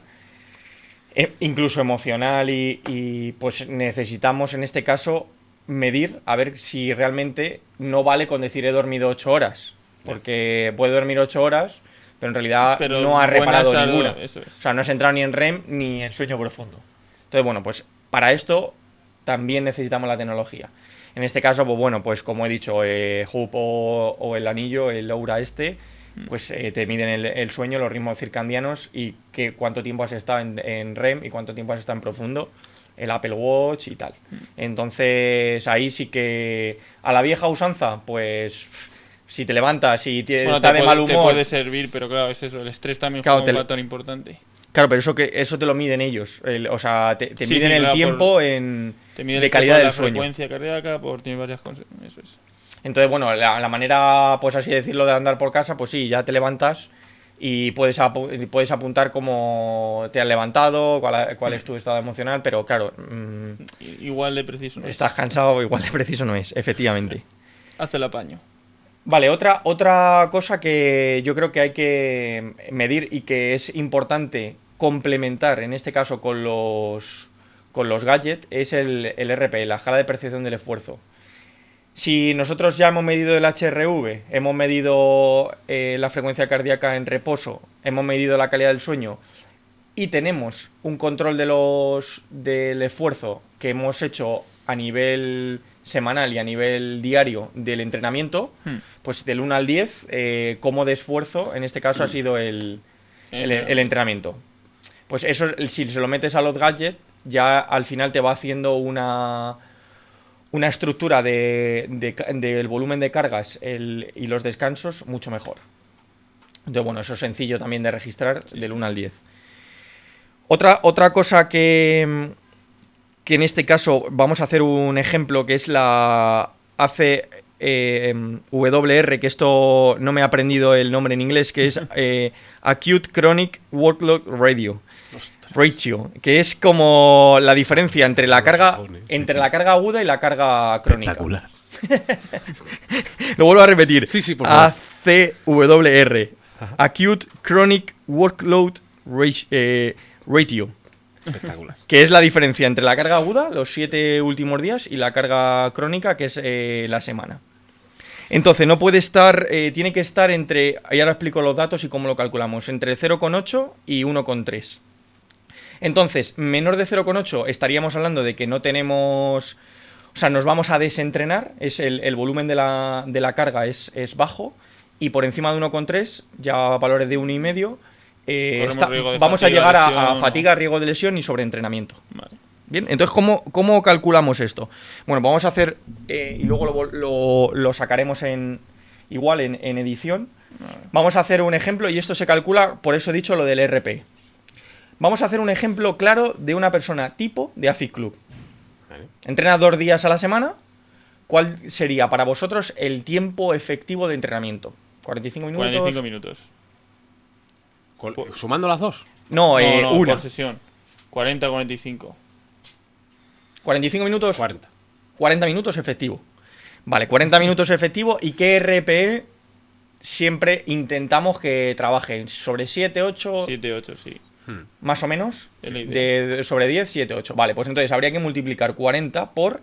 incluso emocional y pues necesitamos en este caso medir a ver si realmente no vale con decir he dormido 8 horas, porque puede dormir 8 horas, pero en realidad Pero no ha reparado buenas ninguna. eso es. O sea, no has entrado ni en REM ni en sueño profundo. Entonces, bueno, pues para esto también necesitamos la tecnología. En este caso, pues bueno, pues como he dicho, Hoop o el anillo, el Oura pues te miden el sueño, los ritmos circadianos y cuánto tiempo has estado en REM y cuánto tiempo has estado en profundo, el Apple Watch y tal. Entonces, ahí sí que a la vieja usanza, pues si te levantas y Bueno, estás de mal te humor. puede servir, pero claro, es eso. El estrés también Claro, juega un factor importante. Claro, pero eso te lo miden ellos. O sea, te Sí, miden sí, el claro, tiempo Te mide de calidad del la sueño. frecuencia cardíaca, tiene varias cosas. Eso es. Entonces, bueno, la manera, pues así decirlo, de andar por casa, pues sí, ya te levantas y puedes apuntar cómo te has levantado, cuál es tu estado emocional, pero claro, Igual de preciso no es. estás cansado, igual de preciso no es, efectivamente. Hace el apaño. Vale, otra cosa que yo creo que hay que medir y que es importante complementar, en este caso con los gadgets, es el RPE, la escala de percepción del esfuerzo. Si nosotros ya hemos medido el HRV, hemos medido la frecuencia cardíaca en reposo, hemos medido la calidad del sueño y tenemos un control del esfuerzo que hemos hecho a nivel semanal y a nivel diario del entrenamiento, pues del 1 al 10, cómo de esfuerzo, en este caso, ha sido el entrenamiento. Pues eso, si se lo metes a los gadgets, ya al final te va haciendo una estructura del volumen de cargas y los descansos mucho mejor. Entonces, bueno, eso es sencillo también de registrar del 1 al 10. Otra cosa que que en este caso vamos a hacer un ejemplo que es la ACWR, que esto no me he aprendido el nombre en inglés, que es Acute Chronic Workload Ratio, que es como la diferencia entre la carga aguda y la carga crónica. Espectacular. Lo vuelvo a repetir. Sí, por favor. ACWR, Acute Chronic Workload Ratio. Espectacular. Que es la diferencia entre la carga aguda, los 7 últimos días, y la carga crónica, que es la semana. Entonces, no puede estar, tiene que estar entre, y ahora explico los datos y cómo lo calculamos, entre 0,8 y 1,3. Entonces, menor de 0,8 estaríamos hablando de que no tenemos, o sea, nos vamos a desentrenar, es el volumen de la carga es bajo, y por encima de 1,3, ya valores de 1,5, vamos a llegar a fatiga, riesgo de lesión y sobreentrenamiento. Vale. Bien, entonces, ¿cómo calculamos esto? Bueno, vamos a hacer, y luego lo sacaremos igual en edición. Vale. Vamos a hacer un ejemplo, y esto se calcula, por eso he dicho lo del RP. Vamos a hacer un ejemplo claro de una persona tipo de AFIC Club. Vale. Entrena 2 días a la semana. ¿Cuál sería para vosotros el tiempo efectivo de entrenamiento? ¿45 minutos? 45 minutos. ¿Sumando las dos? No, No, una. por sesión. 40, 45. 45 minutos. 40. 40 minutos efectivo. Vale, 40 minutos efectivo. ¿Y qué RPE siempre intentamos que trabaje? ¿Sobre 7, 8? 7, 8, sí. Más o menos. Es la idea. Sobre 10, 7, 8. Vale, pues entonces habría que multiplicar 40 por...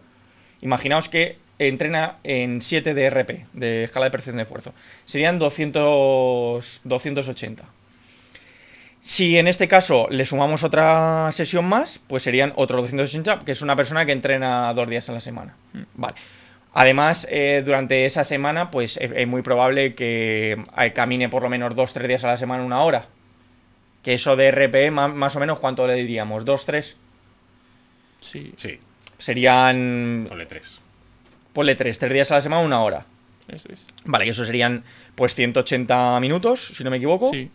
Imaginaos que entrena en 7 de RP, de escala de percepción de esfuerzo. Serían 280. Si en este caso le sumamos otra sesión más, pues serían otros 280, que es una persona que entrena 2 días a la semana. Vale. Además, durante esa semana, pues es muy probable que camine por lo menos 2-3 días a la semana, 1 hora. Que eso de RPE, más o menos, ¿cuánto le diríamos? ¿2, 3? Sí, Sí, Serían... ponle 3. Ponle 3 días a la semana, 1 hora. eso es. Vale, que eso serían pues 180 minutos, si no me equivoco. Sí,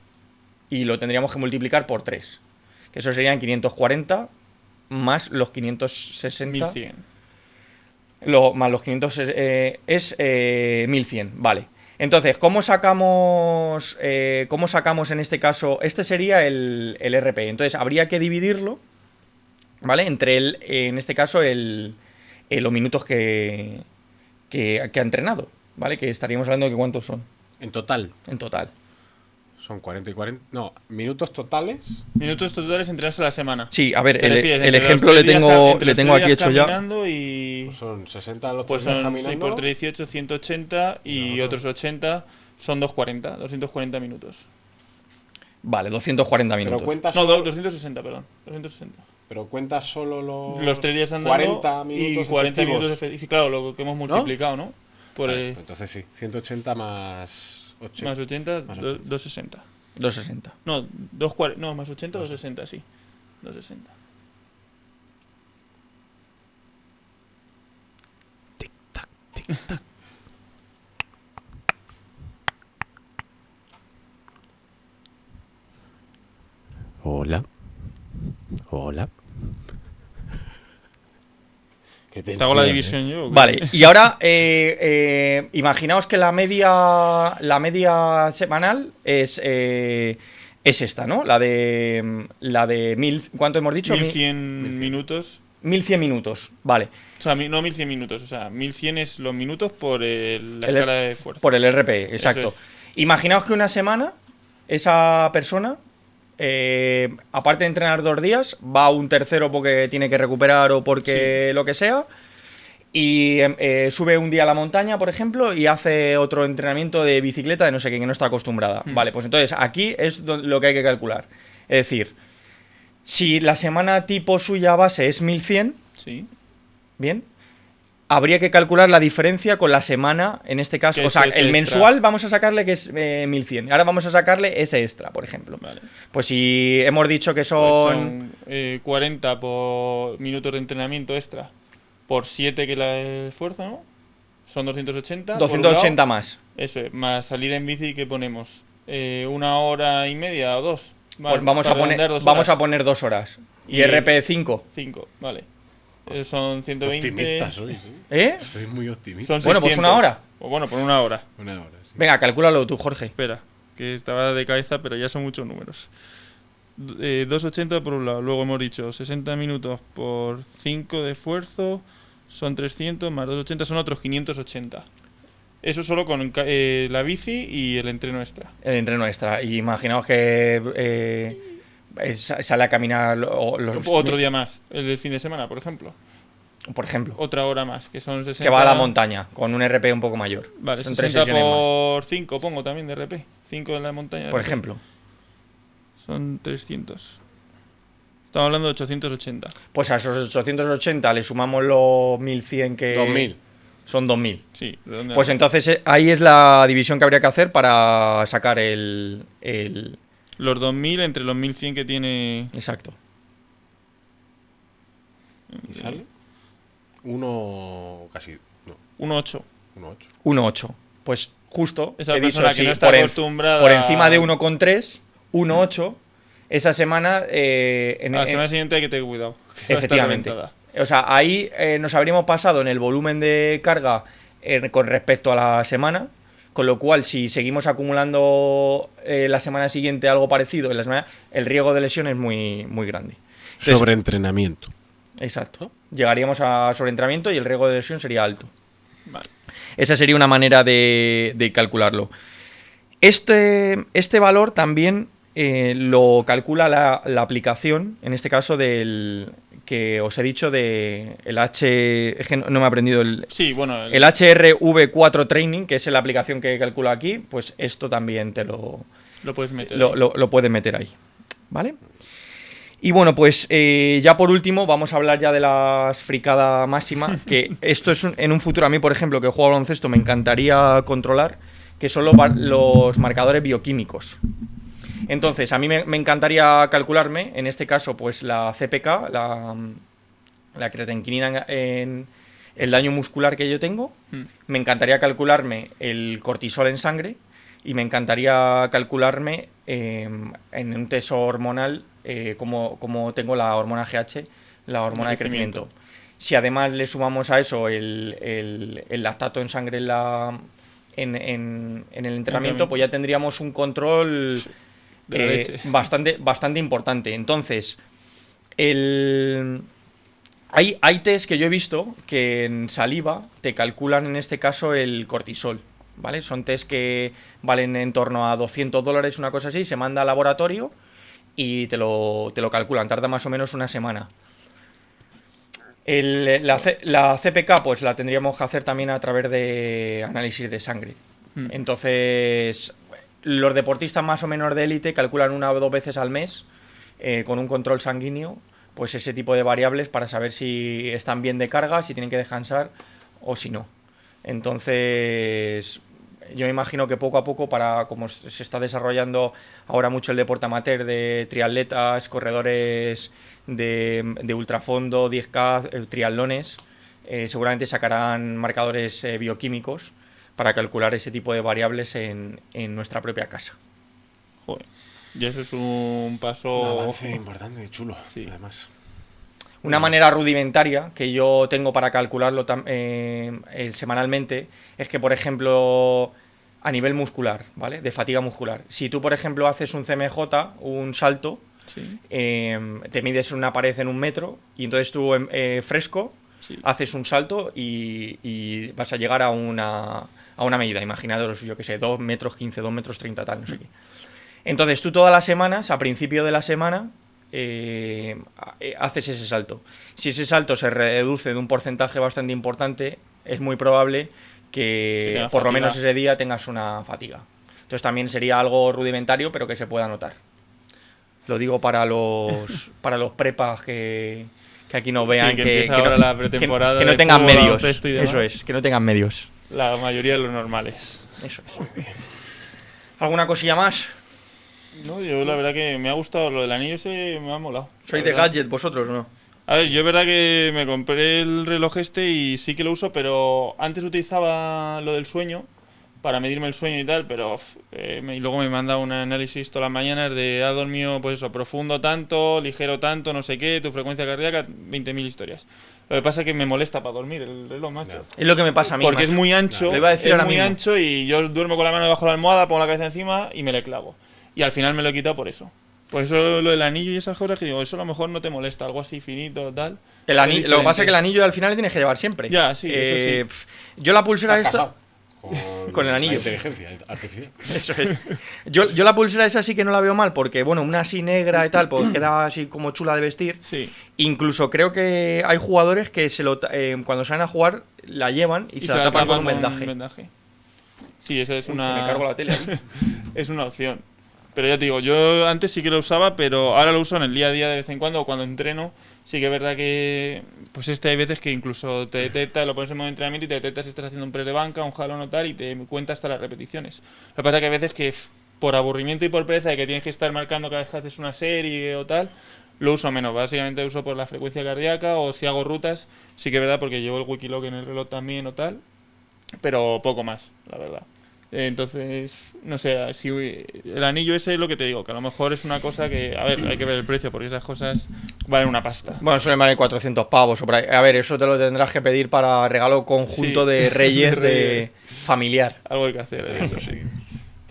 Y lo tendríamos que multiplicar por 3. Que eso serían 540 más los 560. 1100. Más los 500 es 1100. Vale. Entonces, ¿cómo sacamos en este caso? Este sería el RP. Entonces, habría que dividirlo, ¿vale? Entre en este caso, los minutos que ha entrenado, ¿vale? Que estaríamos hablando de que cuántos son En total, en total. son 40 y 40. No, minutos totales. Minutos totales entrenados a la semana. Sí, a ver, ¿Te refieres el entre los ejemplo 3 días entre le los tengo 3 aquí días hecho ya. caminando y... Pues son 60 los Pues 3 días son, sí, caminando. por 3, 18, 180 y No, otros 80 son 240 minutos. Vale, 240 Pero minutos. cuenta No, solo, 260, perdón. 260. pero cuenta solo Los 3 días andando 40 minutos y 40 efectivos. minutos efectivos. Sí, claro, lo que hemos multiplicado, ¿no? Por Vale, pues entonces sí, 180 más 80. más 80, Más 80. 260. 260. No, 240, no, más 80, 260, sí. 260. Tic-tac, tic-tac. Hola. Hola. ¿Qué ¿Te hago la tensión, división yo? o qué? Vale, y ahora imaginaos que la media semanal es esta, ¿no? La de 1000, ¿cuánto hemos dicho? 1100 1100 minutos. 1100 minutos, vale, O sea, no 1100 minutos, o sea, 1100 es los minutos por la El- escala de esfuerzo. por el RP, exacto. es. Imaginaos que una semana esa persona, aparte de entrenar 2 días, va a un tercero porque tiene que recuperar o porque lo que sea, y sube un día a la montaña, por ejemplo, y hace otro entrenamiento de bicicleta de no sé qué, que no está acostumbrada. Vale, pues entonces aquí es lo que hay que calcular. Es decir, si la semana tipo suya base es 1100, Sí. bien, habría que calcular la diferencia con la semana, en este caso. Que O sea, es ese el extra. mensual vamos a sacarle que es 1100. Ahora vamos a sacarle ese extra, por ejemplo. Vale. Pues si hemos dicho que Pues son... son 40 por minutos de entrenamiento extra por 7 que el esfuerzo, ¿no? Son 280. por un 280 lado. más. Eso es, más salida en bici que ponemos 1 hora y media o 2. Pues vamos a poner 2 horas. Y Y RP 5. 5, vale. Son 120. Optimista soy, ¿sí? ¿Eh? Soy muy optimista. Son Bueno, pues 600. una hora. O bueno, por una hora. Una hora, sí. Venga, calcúlalo tú, Jorge. Espera, que estaba de cabeza, pero ya son muchos números. 2,80 por un lado. Luego hemos dicho 60 minutos por 5 de esfuerzo. Son 300 más 2,80 son otros 580. Eso solo con la bici y el entreno extra. El entreno extra. Y imaginaos que sale a caminar Otro día más, el del fin de semana, por ejemplo. por ejemplo, Otra hora más, que son 60. que va a la montaña con un RP un poco mayor. Vale, Son 3 60 sesiones más, por 5 pongo también de RP. 5 en la montaña. de por RP. ejemplo. Son 300. Estamos hablando de 880. Pues a esos 880 le sumamos los 1100 que... 2000. Son 2000. Sí, redondeando. Pues entonces ahí es la división que habría que hacer para sacar el... Los 2000 entre los 1100 que tiene. Exacto. ¿Y sale? Uno casi. No, 1,8. 1,8. 1,8. Pues justo, Esa he dicho, persona que sí, no está acostumbrada. por encima de 1,3, 1,8, esa semana... A la semana siguiente hay que tener cuidado. que va a estar Efectivamente. reventada. O sea, ahí nos habríamos pasado en el volumen de carga con respecto a la semana, con lo cual si seguimos acumulando la semana siguiente algo parecido, el riesgo de lesión es muy, muy grande. Entonces, Sobreentrenamiento. exacto. Llegaríamos a sobreentrenamiento y el riesgo de lesión sería alto. Vale. Esa sería una manera de calcularlo. Este valor también lo calcula la aplicación, en este caso del que os he dicho de el H... Es que no me he aprendido el... Sí, bueno. El HRV4 Training, que es la aplicación que calcula aquí, pues esto también te lo puedes meter. lo puedes meter ahí. ¿Vale? Y bueno, pues ya por último vamos a hablar ya de la fricada máxima, que esto es en un futuro, a mí por ejemplo, que juego al baloncesto, me encantaría controlar, que son los marcadores bioquímicos. Entonces, a mí me encantaría calcularme, en este caso, pues la CPK, la creatinquinina en el daño muscular que yo tengo. Me encantaría calcularme el cortisol en sangre y me encantaría calcularme en un test hormonal como tengo la hormona GH, la hormona de crecimiento. Si además le sumamos a eso el lactato en sangre en el entrenamiento, pues ya tendríamos un control bastante importante. Entonces, hay test que yo he visto que en saliva te calculan en este caso el cortisol, ¿vale? Son test que valen en torno a $200, una cosa así, se manda al laboratorio y te lo calculan, tarda más o menos una semana. La CPK pues la tendríamos que hacer también a través de análisis de sangre. Entonces, los deportistas más o menos de élite calculan 1 o 2 veces al mes con un control sanguíneo, pues ese tipo de variables para saber si están bien de carga, si tienen que descansar o si no. Entonces, yo me imagino que poco a poco, como se está desarrollando ahora mucho el deporte amateur de triatletas, corredores de ultrafondo, 10K, triatlones, seguramente sacarán marcadores bioquímicos para calcular ese tipo de variables en nuestra propia casa. Joder. Y eso es un paso... Un avance importante, chulo, Sí. además. Una manera rudimentaria que yo tengo para calcularlo semanalmente es que, por ejemplo, a nivel muscular, ¿vale? De fatiga muscular. Si tú, por ejemplo, haces un CMJ, un salto, Sí. te mides una pared en 1 metro y entonces tú fresco Sí. haces un salto y vas a llegar a una medida. Imaginaros, yo que sé, 2 metros 15, 2 metros 30, tal, no sé qué. Entonces tú todas las semanas, a principio de la semana, haces ese salto. Si ese salto se reduce de un porcentaje bastante importante, es muy probable que por lo menos ese día tengas una fatiga. Entonces también sería algo rudimentario, pero que se pueda notar. Lo digo para los prepas que aquí nos vean, Sí, que empieza ahora la pretemporada que no de tengan fútbol, medios. baloncesto y demás. Eso es, que no tengan medios. La mayoría de los normales. Eso es. ¿Alguna cosilla más? No, yo la verdad que me ha gustado lo del anillo, ese me ha molado. ¿Sois La de verdad. gadget vosotros o no? A ver, yo es verdad que me compré el reloj este y sí que lo uso, pero antes utilizaba lo del sueño para medirme el sueño y tal, pero y luego me manda un análisis todas las mañanas de has dormido, pues eso, profundo tanto, ligero tanto, no sé qué, tu frecuencia cardíaca, 20.000 historias. Lo que pasa es que me molesta para dormir el reloj, macho. Es lo que me pasa a mí, Porque macho. es muy ancho, Lo iba a decir es ahora muy mismo. ancho y yo duermo con la mano debajo de la almohada, pongo la cabeza encima y me le clavo. Y al final me lo he quitado por eso. Por eso lo del anillo y esas cosas que digo, eso a lo mejor no te molesta, algo así finito, tal. El anillo, lo que pasa es que el anillo al final le tienes que llevar siempre. Ya, sí, eso sí. Yo la pulsera Estás esta... casado Con el anillo. la inteligencia artificial. Eso es. Yo la pulsera esa sí que no la veo mal, porque bueno, una así negra y tal, pues queda así como chula de vestir. Sí. Incluso creo que hay jugadores que cuando salen a jugar la llevan y se la tapan con un vendaje. Sí, esa es una... Me cargo la tele ahí. Es una opción. Pero ya te digo, yo antes sí que lo usaba, pero ahora lo uso en el día a día de vez en cuando, o cuando entreno. Sí que es verdad que, pues hay veces que incluso te detecta, lo pones en modo de entrenamiento y te detecta si estás haciendo un press de banca, un jalón o tal, y te cuenta hasta las repeticiones. Lo que pasa es que hay veces que por aburrimiento y por pereza de que tienes que estar marcando cada vez que haces una serie o tal, lo uso menos. Básicamente uso por la frecuencia cardíaca o si hago rutas, sí que es verdad porque llevo el Wikiloc en el reloj también o tal, pero poco más, la verdad. Entonces, no sé, si el anillo ese es lo que te digo, que a lo mejor es una cosa que, a ver, hay que ver el precio, porque esas cosas valen una pasta. Bueno, suelen valer 400 pavos o por ahí. A ver, eso te lo tendrás que pedir para regalo conjunto Sí, de Reyes de de familiar. Algo hay que hacer de eso, sí.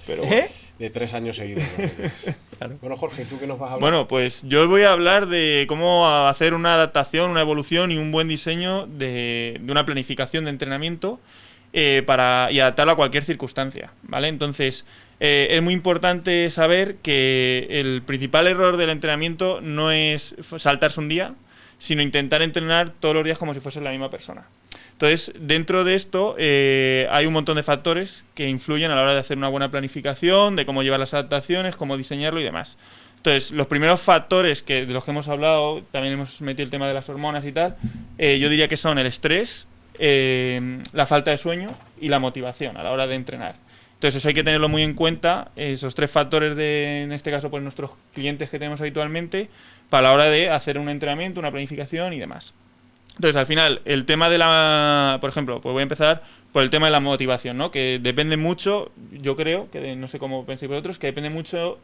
Pero bueno. De 3 años seguidos. ¿No? Claro. Bueno, Jorge, ¿tú qué nos vas a hablar? Bueno, pues yo os voy a hablar de cómo hacer una adaptación, una evolución y un buen diseño de una planificación de entrenamiento y adaptarlo a cualquier circunstancia, ¿vale? Entonces, es muy importante saber que el principal error del entrenamiento no es saltarse un día, sino intentar entrenar todos los días como si fuese la misma persona. Entonces, dentro de esto hay un montón de factores que influyen a la hora de hacer una buena planificación, de cómo llevar las adaptaciones, cómo diseñarlo y demás. Entonces, los primeros factores de los que hemos hablado, también hemos metido el tema de las hormonas y tal, yo diría que son el estrés, la falta de sueño y la motivación a la hora de entrenar. Entonces eso hay que tenerlo muy en cuenta, esos 3 factores en este caso pues nuestros clientes que tenemos habitualmente, para la hora de hacer un entrenamiento, una planificación y demás. Entonces al final el tema de por ejemplo, pues voy a empezar por el tema de la motivación, ¿no? Que depende mucho, yo creo, no sé cómo pensáis vosotros, que depende mucho,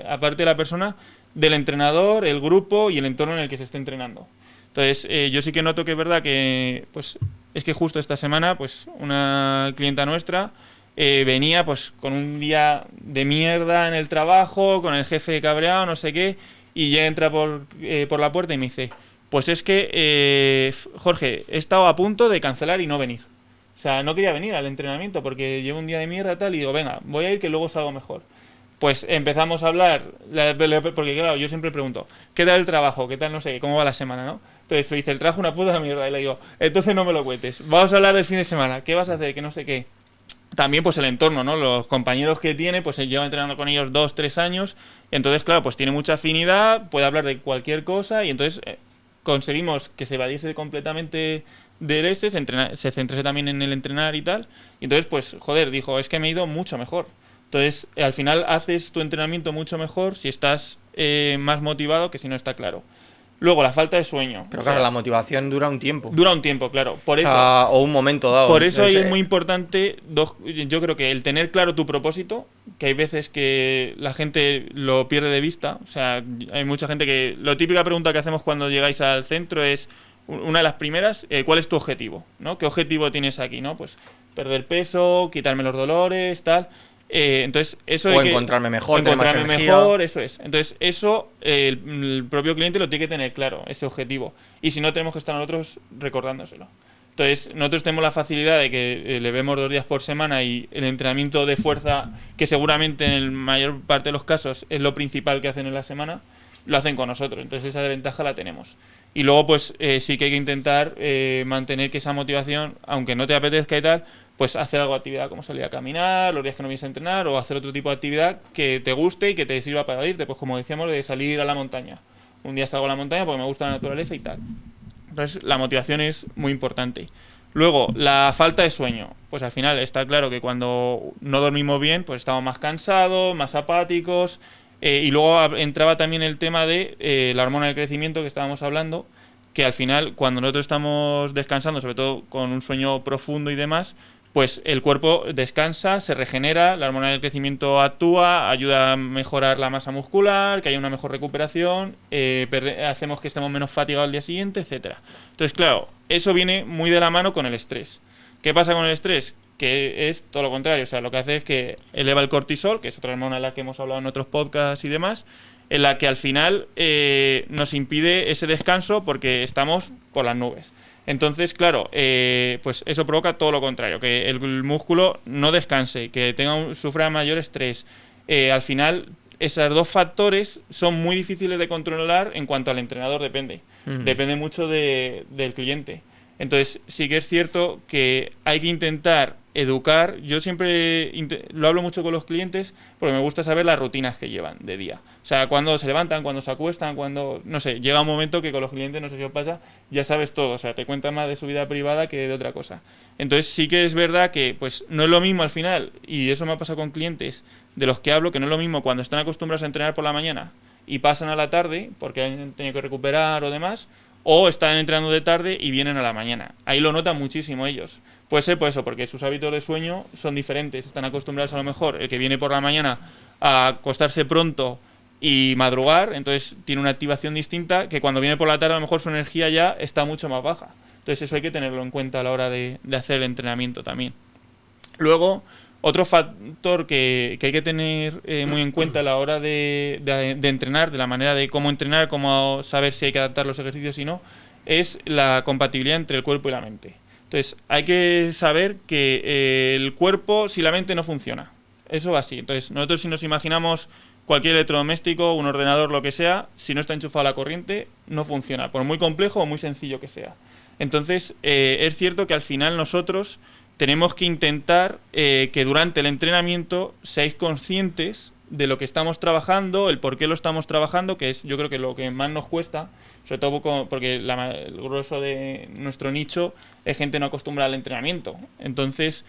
aparte de la persona, del entrenador, el grupo y el entorno en el que se esté entrenando. Entonces, yo sí que noto que es verdad que, pues, es que justo esta semana, pues, una clienta nuestra venía, pues, con un día de mierda en el trabajo, con el jefe cabreado, no sé qué, y ya entra por la puerta y me dice, pues es que, Jorge, he estado a punto de cancelar y no venir. O sea, no quería venir al entrenamiento porque llevo un día de mierda tal y digo, venga, voy a ir que luego salgo mejor. Pues empezamos a hablar, porque claro, yo siempre pregunto, ¿qué tal el trabajo? ¿Qué tal no sé? ¿Cómo va la semana, no? Entonces me dice, el trabajo una puta mierda. Y le digo, entonces no me lo cuentes. Vamos a hablar del fin de semana. ¿Qué vas a hacer? Que no sé qué. También pues el entorno, ¿no? Los compañeros que tiene, pues él lleva entrenando con ellos 2-3 años. Entonces, claro, pues tiene mucha afinidad, puede hablar de cualquier cosa y entonces conseguimos que se evadiese completamente del se centrase también en el entrenar y tal. Y entonces, pues, joder, dijo, es que me he ido mucho mejor. Entonces, al final haces tu entrenamiento mucho mejor si estás más motivado que si no está claro. Luego, la falta de sueño. Pero claro, la motivación dura un tiempo. Dura un tiempo, claro. Por eso, o un momento dado. por eso ahí Entonces, es muy importante, yo creo que el tener claro tu propósito, que hay veces que la gente lo pierde de vista. O sea, hay mucha gente que... La típica pregunta que hacemos cuando llegáis al centro es, una de las primeras, ¿cuál es tu objetivo? ¿No? ¿Qué objetivo tienes aquí? ¿No? Pues perder peso, quitarme los dolores, tal... entonces eso o encontrarme mejor, encontrarme mejor, eso es. Entonces eso el propio cliente lo tiene que tener claro, ese objetivo. Y si no, tenemos que estar nosotros recordándoselo. Entonces nosotros tenemos la facilidad de que le vemos 2 días por semana y el entrenamiento de fuerza, que seguramente en la mayor parte de los casos es lo principal que hacen en la semana, lo hacen con nosotros. Entonces esa ventaja la tenemos. Y luego pues sí que hay que intentar mantener que esa motivación, aunque no te apetezca y tal, pues hacer algo de actividad como salir a caminar, los días que no vienes a entrenar, o hacer otro tipo de actividad que te guste y que te sirva para irte, pues como decíamos, de salir a la montaña. Un día salgo a la montaña porque me gusta la naturaleza y tal. Entonces la motivación es muy importante. Luego, la falta de sueño. Pues al final está claro que cuando no dormimos bien, pues estamos más cansados, más apáticos, y luego entraba también el tema de la hormona del crecimiento que estábamos hablando, que al final, cuando nosotros estamos descansando, sobre todo con un sueño profundo y demás, pues el cuerpo descansa, se regenera, la hormona del crecimiento actúa, ayuda a mejorar la masa muscular, que haya una mejor recuperación, hacemos que estemos menos fatigados al día siguiente, etcétera. Entonces, claro, eso viene muy de la mano con el estrés. ¿Qué pasa con el estrés? Que es todo lo contrario, o sea, lo que hace es que eleva el cortisol, que es otra hormona de la que hemos hablado en otros podcasts y demás, en la que al final nos impide ese descanso porque estamos por las nubes. Entonces, claro, pues eso provoca todo lo contrario, que el músculo no descanse, que sufra mayor estrés. Al final, esos dos factores son muy difíciles de controlar en cuanto al entrenador depende. Depende mucho del cliente. Entonces, sí que es cierto que hay que intentar educar. Yo siempre lo hablo mucho con los clientes porque me gusta saber las rutinas que llevan de día. O sea, cuando se levantan, cuando se acuestan, cuando... No sé, llega un momento que con los clientes, no sé si os pasa, ya sabes todo. O sea, te cuentan más de su vida privada que de otra cosa. Entonces, sí que es verdad que pues no es lo mismo al final, y eso me ha pasado con clientes de los que hablo, que no es lo mismo cuando están acostumbrados a entrenar por la mañana y pasan a la tarde porque han tenido que recuperar o demás, o están entrenando de tarde y vienen a la mañana. Ahí lo notan muchísimo ellos. Puede ser por eso, porque sus hábitos de sueño son diferentes. Están acostumbrados a lo mejor, el que viene por la mañana a acostarse pronto y madrugar, entonces tiene una activación distinta, que cuando viene por la tarde a lo mejor su energía ya está mucho más baja. Entonces eso hay que tenerlo en cuenta a la hora de hacer el entrenamiento también. Luego, otro factor que hay que tener muy en cuenta a la hora de entrenar, de la manera de cómo entrenar, cómo saber si hay que adaptar los ejercicios y no, es la compatibilidad entre el cuerpo y la mente. Entonces, hay que saber que el cuerpo, si la mente no funciona, eso va así. Entonces, nosotros si nos imaginamos cualquier electrodoméstico, un ordenador, lo que sea, si no está enchufado a la corriente, no funciona, por muy complejo o muy sencillo que sea. Entonces, es cierto que al final nosotros tenemos que intentar que durante el entrenamiento seáis conscientes de lo que estamos trabajando, el por qué lo estamos trabajando, que es yo creo que lo que más nos cuesta, sobre todo porque el grueso de nuestro nicho es gente no acostumbrada al entrenamiento. Entonces,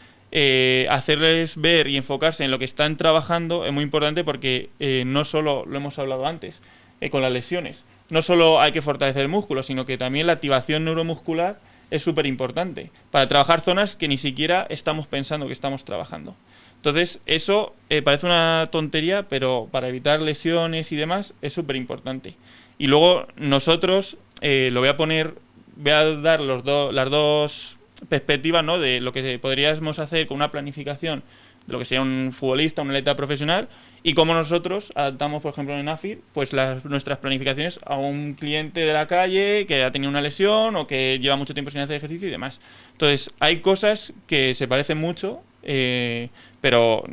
hacerles ver y enfocarse en lo que están trabajando es muy importante porque no solo, lo hemos hablado antes, con las lesiones, no solo hay que fortalecer el músculo, sino que también la activación neuromuscular es súper importante para trabajar zonas que ni siquiera estamos pensando que estamos trabajando. Entonces, eso parece una tontería, pero para evitar lesiones y demás es súper importante. Y luego nosotros, voy a dar las dos perspectivas, ¿no?, de lo que podríamos hacer con una planificación de lo que sería un futbolista, un atleta profesional, y cómo nosotros adaptamos, por ejemplo, en AFIR, pues nuestras planificaciones a un cliente de la calle que ha tenido una lesión o que lleva mucho tiempo sin hacer ejercicio y demás. Entonces, hay cosas que se parecen mucho, pero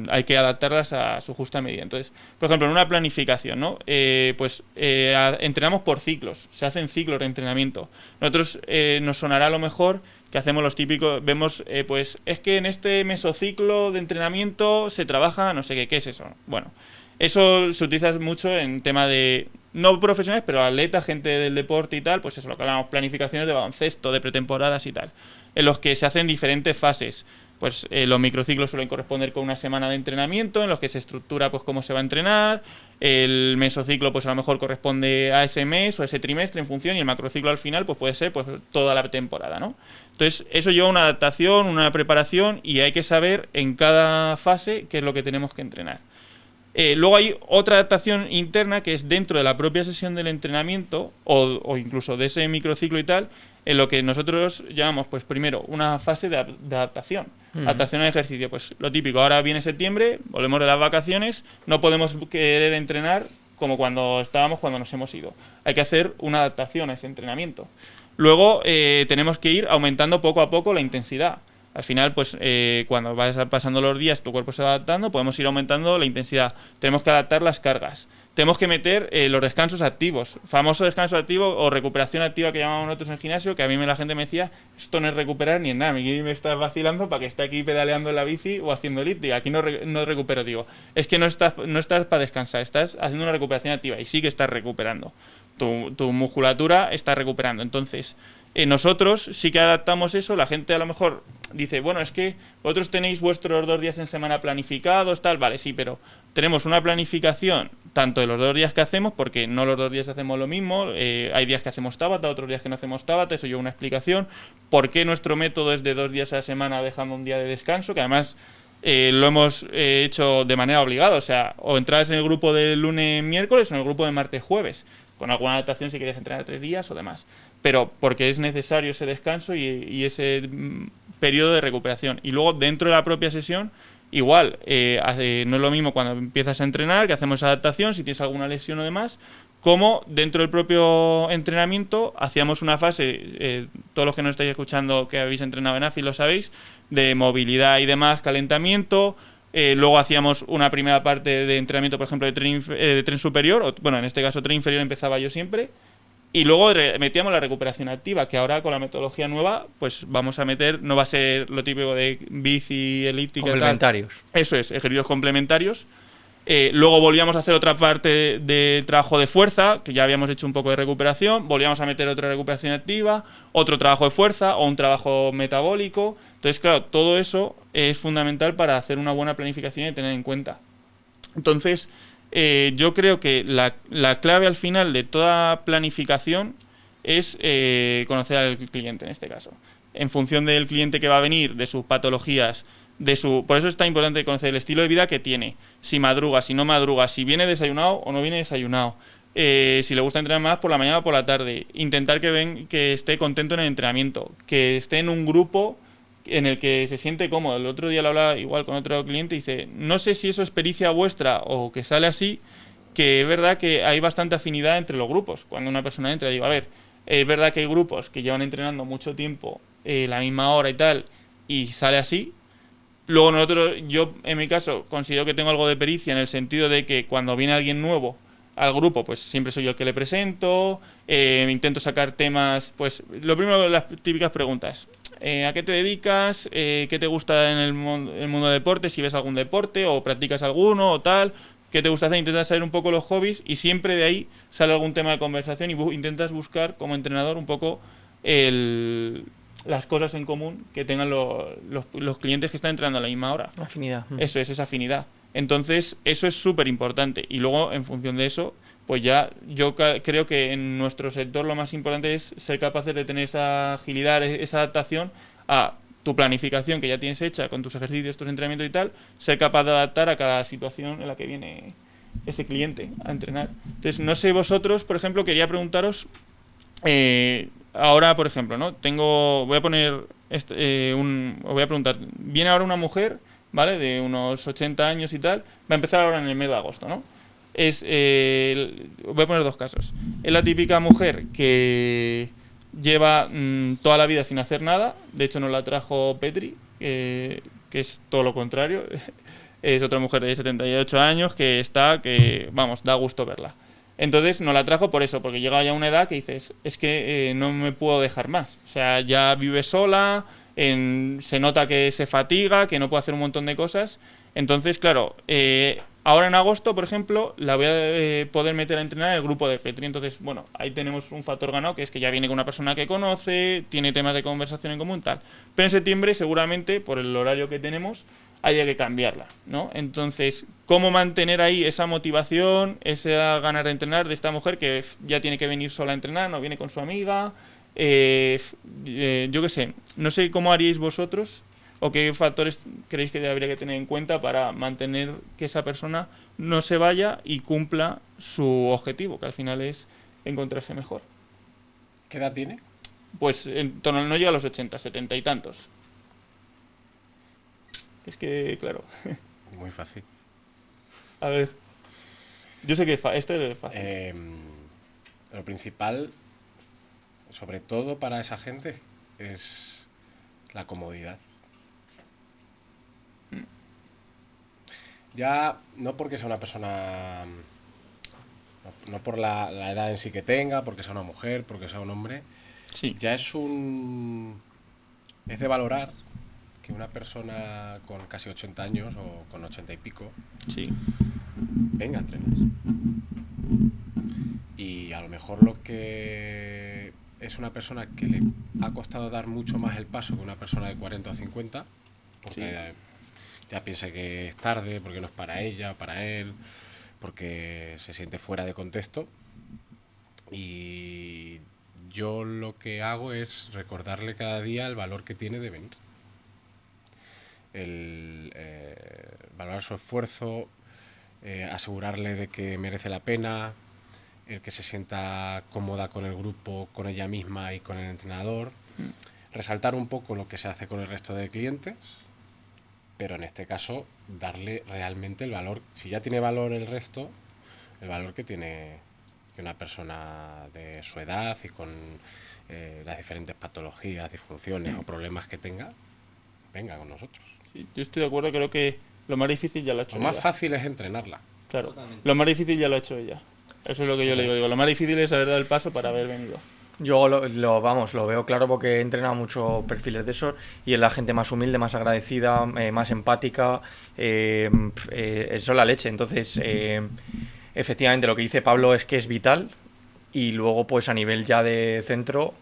hay que adaptarlas a su justa medida. Entonces, por ejemplo, en una planificación, ¿no? Entrenamos por ciclos, se hacen ciclos de entrenamiento. Nosotros nos sonará a lo mejor que hacemos los típicos, vemos, pues es que en este mesociclo de entrenamiento se trabaja no sé qué es eso. Bueno, eso se utiliza mucho en tema de, no profesionales, pero atletas, gente del deporte y tal, pues eso, lo que hablamos, planificaciones de baloncesto, de pretemporadas y tal, en los que se hacen diferentes fases. Pues los microciclos suelen corresponder con una semana de entrenamiento en los que se estructura pues cómo se va a entrenar. El mesociclo pues a lo mejor corresponde a ese mes o a ese trimestre en función, y el macrociclo al final pues puede ser pues toda la temporada, ¿no? Entonces eso lleva una adaptación, una preparación, y hay que saber en cada fase qué es lo que tenemos que entrenar. Luego hay otra adaptación interna que es dentro de la propia sesión del entrenamiento o incluso de ese microciclo y tal, en lo que nosotros llamamos, pues primero, una fase de adaptación. Adaptación al ejercicio, pues lo típico, ahora viene septiembre, volvemos de las vacaciones, no podemos querer entrenar como cuando nos hemos ido. Hay que hacer una adaptación a ese entrenamiento. Luego tenemos que ir aumentando poco a poco la intensidad. Al final, pues cuando vas pasando los días, tu cuerpo se va adaptando, podemos ir aumentando la intensidad. Tenemos que adaptar las cargas. Tenemos que meter los descansos activos. Famoso descanso activo o recuperación activa que llamamos nosotros en el gimnasio, que a mí la gente me decía, esto no es recuperar ni en nada, me estás vacilando para que esté aquí pedaleando en la bici o haciendo elíptica. Aquí no recupero, digo. Es que no estás para descansar, estás haciendo una recuperación activa y sí que estás recuperando. Tu musculatura está recuperando. Entonces, Nosotros sí que adaptamos eso, la gente a lo mejor dice, bueno, es que vosotros tenéis vuestros 2 días en semana planificados, tal, vale, sí, pero tenemos una planificación tanto de los 2 días que hacemos, porque no los 2 días hacemos lo mismo, hay días que hacemos Tabata, otros días que no hacemos Tabata, eso lleva una explicación, por qué nuestro método es de 2 días a la semana dejando un día de descanso, que además lo hemos hecho de manera obligada, o sea, o entrabas en el grupo de lunes, miércoles o en el grupo de martes, jueves, con alguna adaptación si quieres entrenar 3 días o demás, pero porque es necesario ese descanso y ese periodo de recuperación. Y luego dentro de la propia sesión, igual, no es lo mismo cuando empiezas a entrenar, que hacemos adaptación, si tienes alguna lesión o demás, como dentro del propio entrenamiento hacíamos una fase, todos los que nos estáis escuchando que habéis entrenado en AFI lo sabéis, de movilidad y demás, calentamiento. Luego hacíamos una primera parte de entrenamiento, por ejemplo, de tren superior, o, bueno, en este caso tren inferior empezaba yo siempre. Y luego metíamos la recuperación activa, que ahora con la metodología nueva, pues vamos a meter, no va a ser lo típico de bici, elíptica, complementarios. Tal. Eso es, ejercicios complementarios. Luego volvíamos a hacer otra parte de trabajo de fuerza, que ya habíamos hecho un poco de recuperación, volvíamos a meter otra recuperación activa, otro trabajo de fuerza o un trabajo metabólico. Entonces, claro, todo eso es fundamental para hacer una buena planificación y tener en cuenta. Entonces, yo creo que la clave al final de toda planificación es conocer al cliente en este caso. En función del cliente que va a venir, de sus patologías, por eso es tan importante conocer el estilo de vida que tiene, si madruga, si no madruga, si viene desayunado o no viene desayunado, si le gusta entrenar más por la mañana o por la tarde, intentar que esté contento en el entrenamiento, que esté en un grupo en el que se siente cómodo. El otro día lo hablaba igual con otro cliente y dice, no sé si eso es pericia vuestra o que sale así, que es verdad que hay bastante afinidad entre los grupos. Cuando una persona entra, digo, a ver, es verdad que hay grupos que llevan entrenando mucho tiempo, la misma hora y tal, y sale así. Luego yo en mi caso considero que tengo algo de pericia en el sentido de que cuando viene alguien nuevo al grupo, pues siempre soy yo el que le presento, intento sacar temas, pues lo primero, las típicas preguntas. ¿A qué te dedicas? ¿Qué te gusta en el mundo del deporte? Si ves algún deporte o practicas alguno o tal. ¿Qué te gusta hacer? Intentas saber un poco los hobbies y siempre de ahí sale algún tema de conversación y intentas buscar como entrenador un poco las cosas en común que tengan los clientes que están entrenando a la misma hora. Afinidad. Eso es, esa afinidad. Entonces, eso es súper importante. Y luego, en función de eso, pues ya yo creo que en nuestro sector lo más importante es ser capaces de tener esa agilidad, esa adaptación a tu planificación que ya tienes hecha con tus ejercicios, tus entrenamientos y tal, ser capaz de adaptar a cada situación en la que viene ese cliente a entrenar. Entonces, no sé vosotros, por ejemplo, quería preguntaros, ahora, por ejemplo, ¿no? Voy a poner, os voy a preguntar, viene ahora una mujer, ¿vale? De unos 80 años y tal, va a empezar ahora en el mes de agosto, ¿no? Voy a poner 2 casos. Es la típica mujer que lleva toda la vida sin hacer nada, de hecho nos la trajo Petri, que es todo lo contrario, es otra mujer de 78 años vamos, da gusto verla. Entonces nos la trajo por eso, porque llega ya a una edad que dices, es que no me puedo dejar más, o sea, ya vive sola, se nota que se fatiga, que no puede hacer un montón de cosas. Entonces, claro, ahora en agosto, por ejemplo, la voy a poder meter a entrenar en el grupo de Petri. Entonces, bueno, ahí tenemos un factor ganado, que es que ya viene con una persona que conoce, tiene temas de conversación en común, tal. Pero en septiembre, seguramente, por el horario que tenemos, haya que cambiarla, ¿no? Entonces, ¿cómo mantener ahí esa motivación, esa ganas de entrenar de esta mujer que ya tiene que venir sola a entrenar, no viene con su amiga? Yo qué sé, no sé cómo haríais vosotros o qué factores creéis que habría que tener en cuenta para mantener que esa persona no se vaya y cumpla su objetivo, que al final es encontrarse mejor. ¿Qué edad tiene? Pues en torno, no llega a los 80, 70 y tantos. Es que, claro. Muy fácil. A ver. Yo sé que este es fácil. Lo principal, sobre todo para esa gente, es la comodidad. Ya, no porque sea una persona, no por la edad en sí que tenga, porque sea una mujer, porque sea un hombre, Sí. ya es de valorar que una persona con casi 80 años o con 80 y pico Sí. venga a entrenar. Y a lo mejor lo que es una persona que le ha costado dar mucho más el paso que una persona de 40 o 50, porque ya piensa que es tarde, porque no es para ella, para él, porque se siente fuera de contexto. Y yo lo que hago es recordarle cada día el valor que tiene de venir. Valorar su esfuerzo, asegurarle de que merece la pena, el que se sienta cómoda con el grupo, con ella misma y con el entrenador. Resaltar un poco lo que se hace con el resto de clientes, pero en este caso darle realmente el valor. Si ya tiene valor el resto, el valor que tiene que una persona de su edad y con las diferentes patologías, disfunciones o problemas que tenga, venga con nosotros. Sí, yo estoy de acuerdo, creo que lo más difícil ya lo ha hecho Lo más ella. fácil es entrenarla. Claro, Totalmente. lo más difícil ya lo ha hecho ella. Eso es lo que yo le digo. Lo más difícil es haber dado el paso para haber venido. Yo lo veo claro porque he entrenado muchos perfiles de esos y es la gente más humilde, más agradecida, más empática, eso es la leche. Entonces, efectivamente, lo que dice Pablo es que es vital y luego, pues a nivel ya de centro,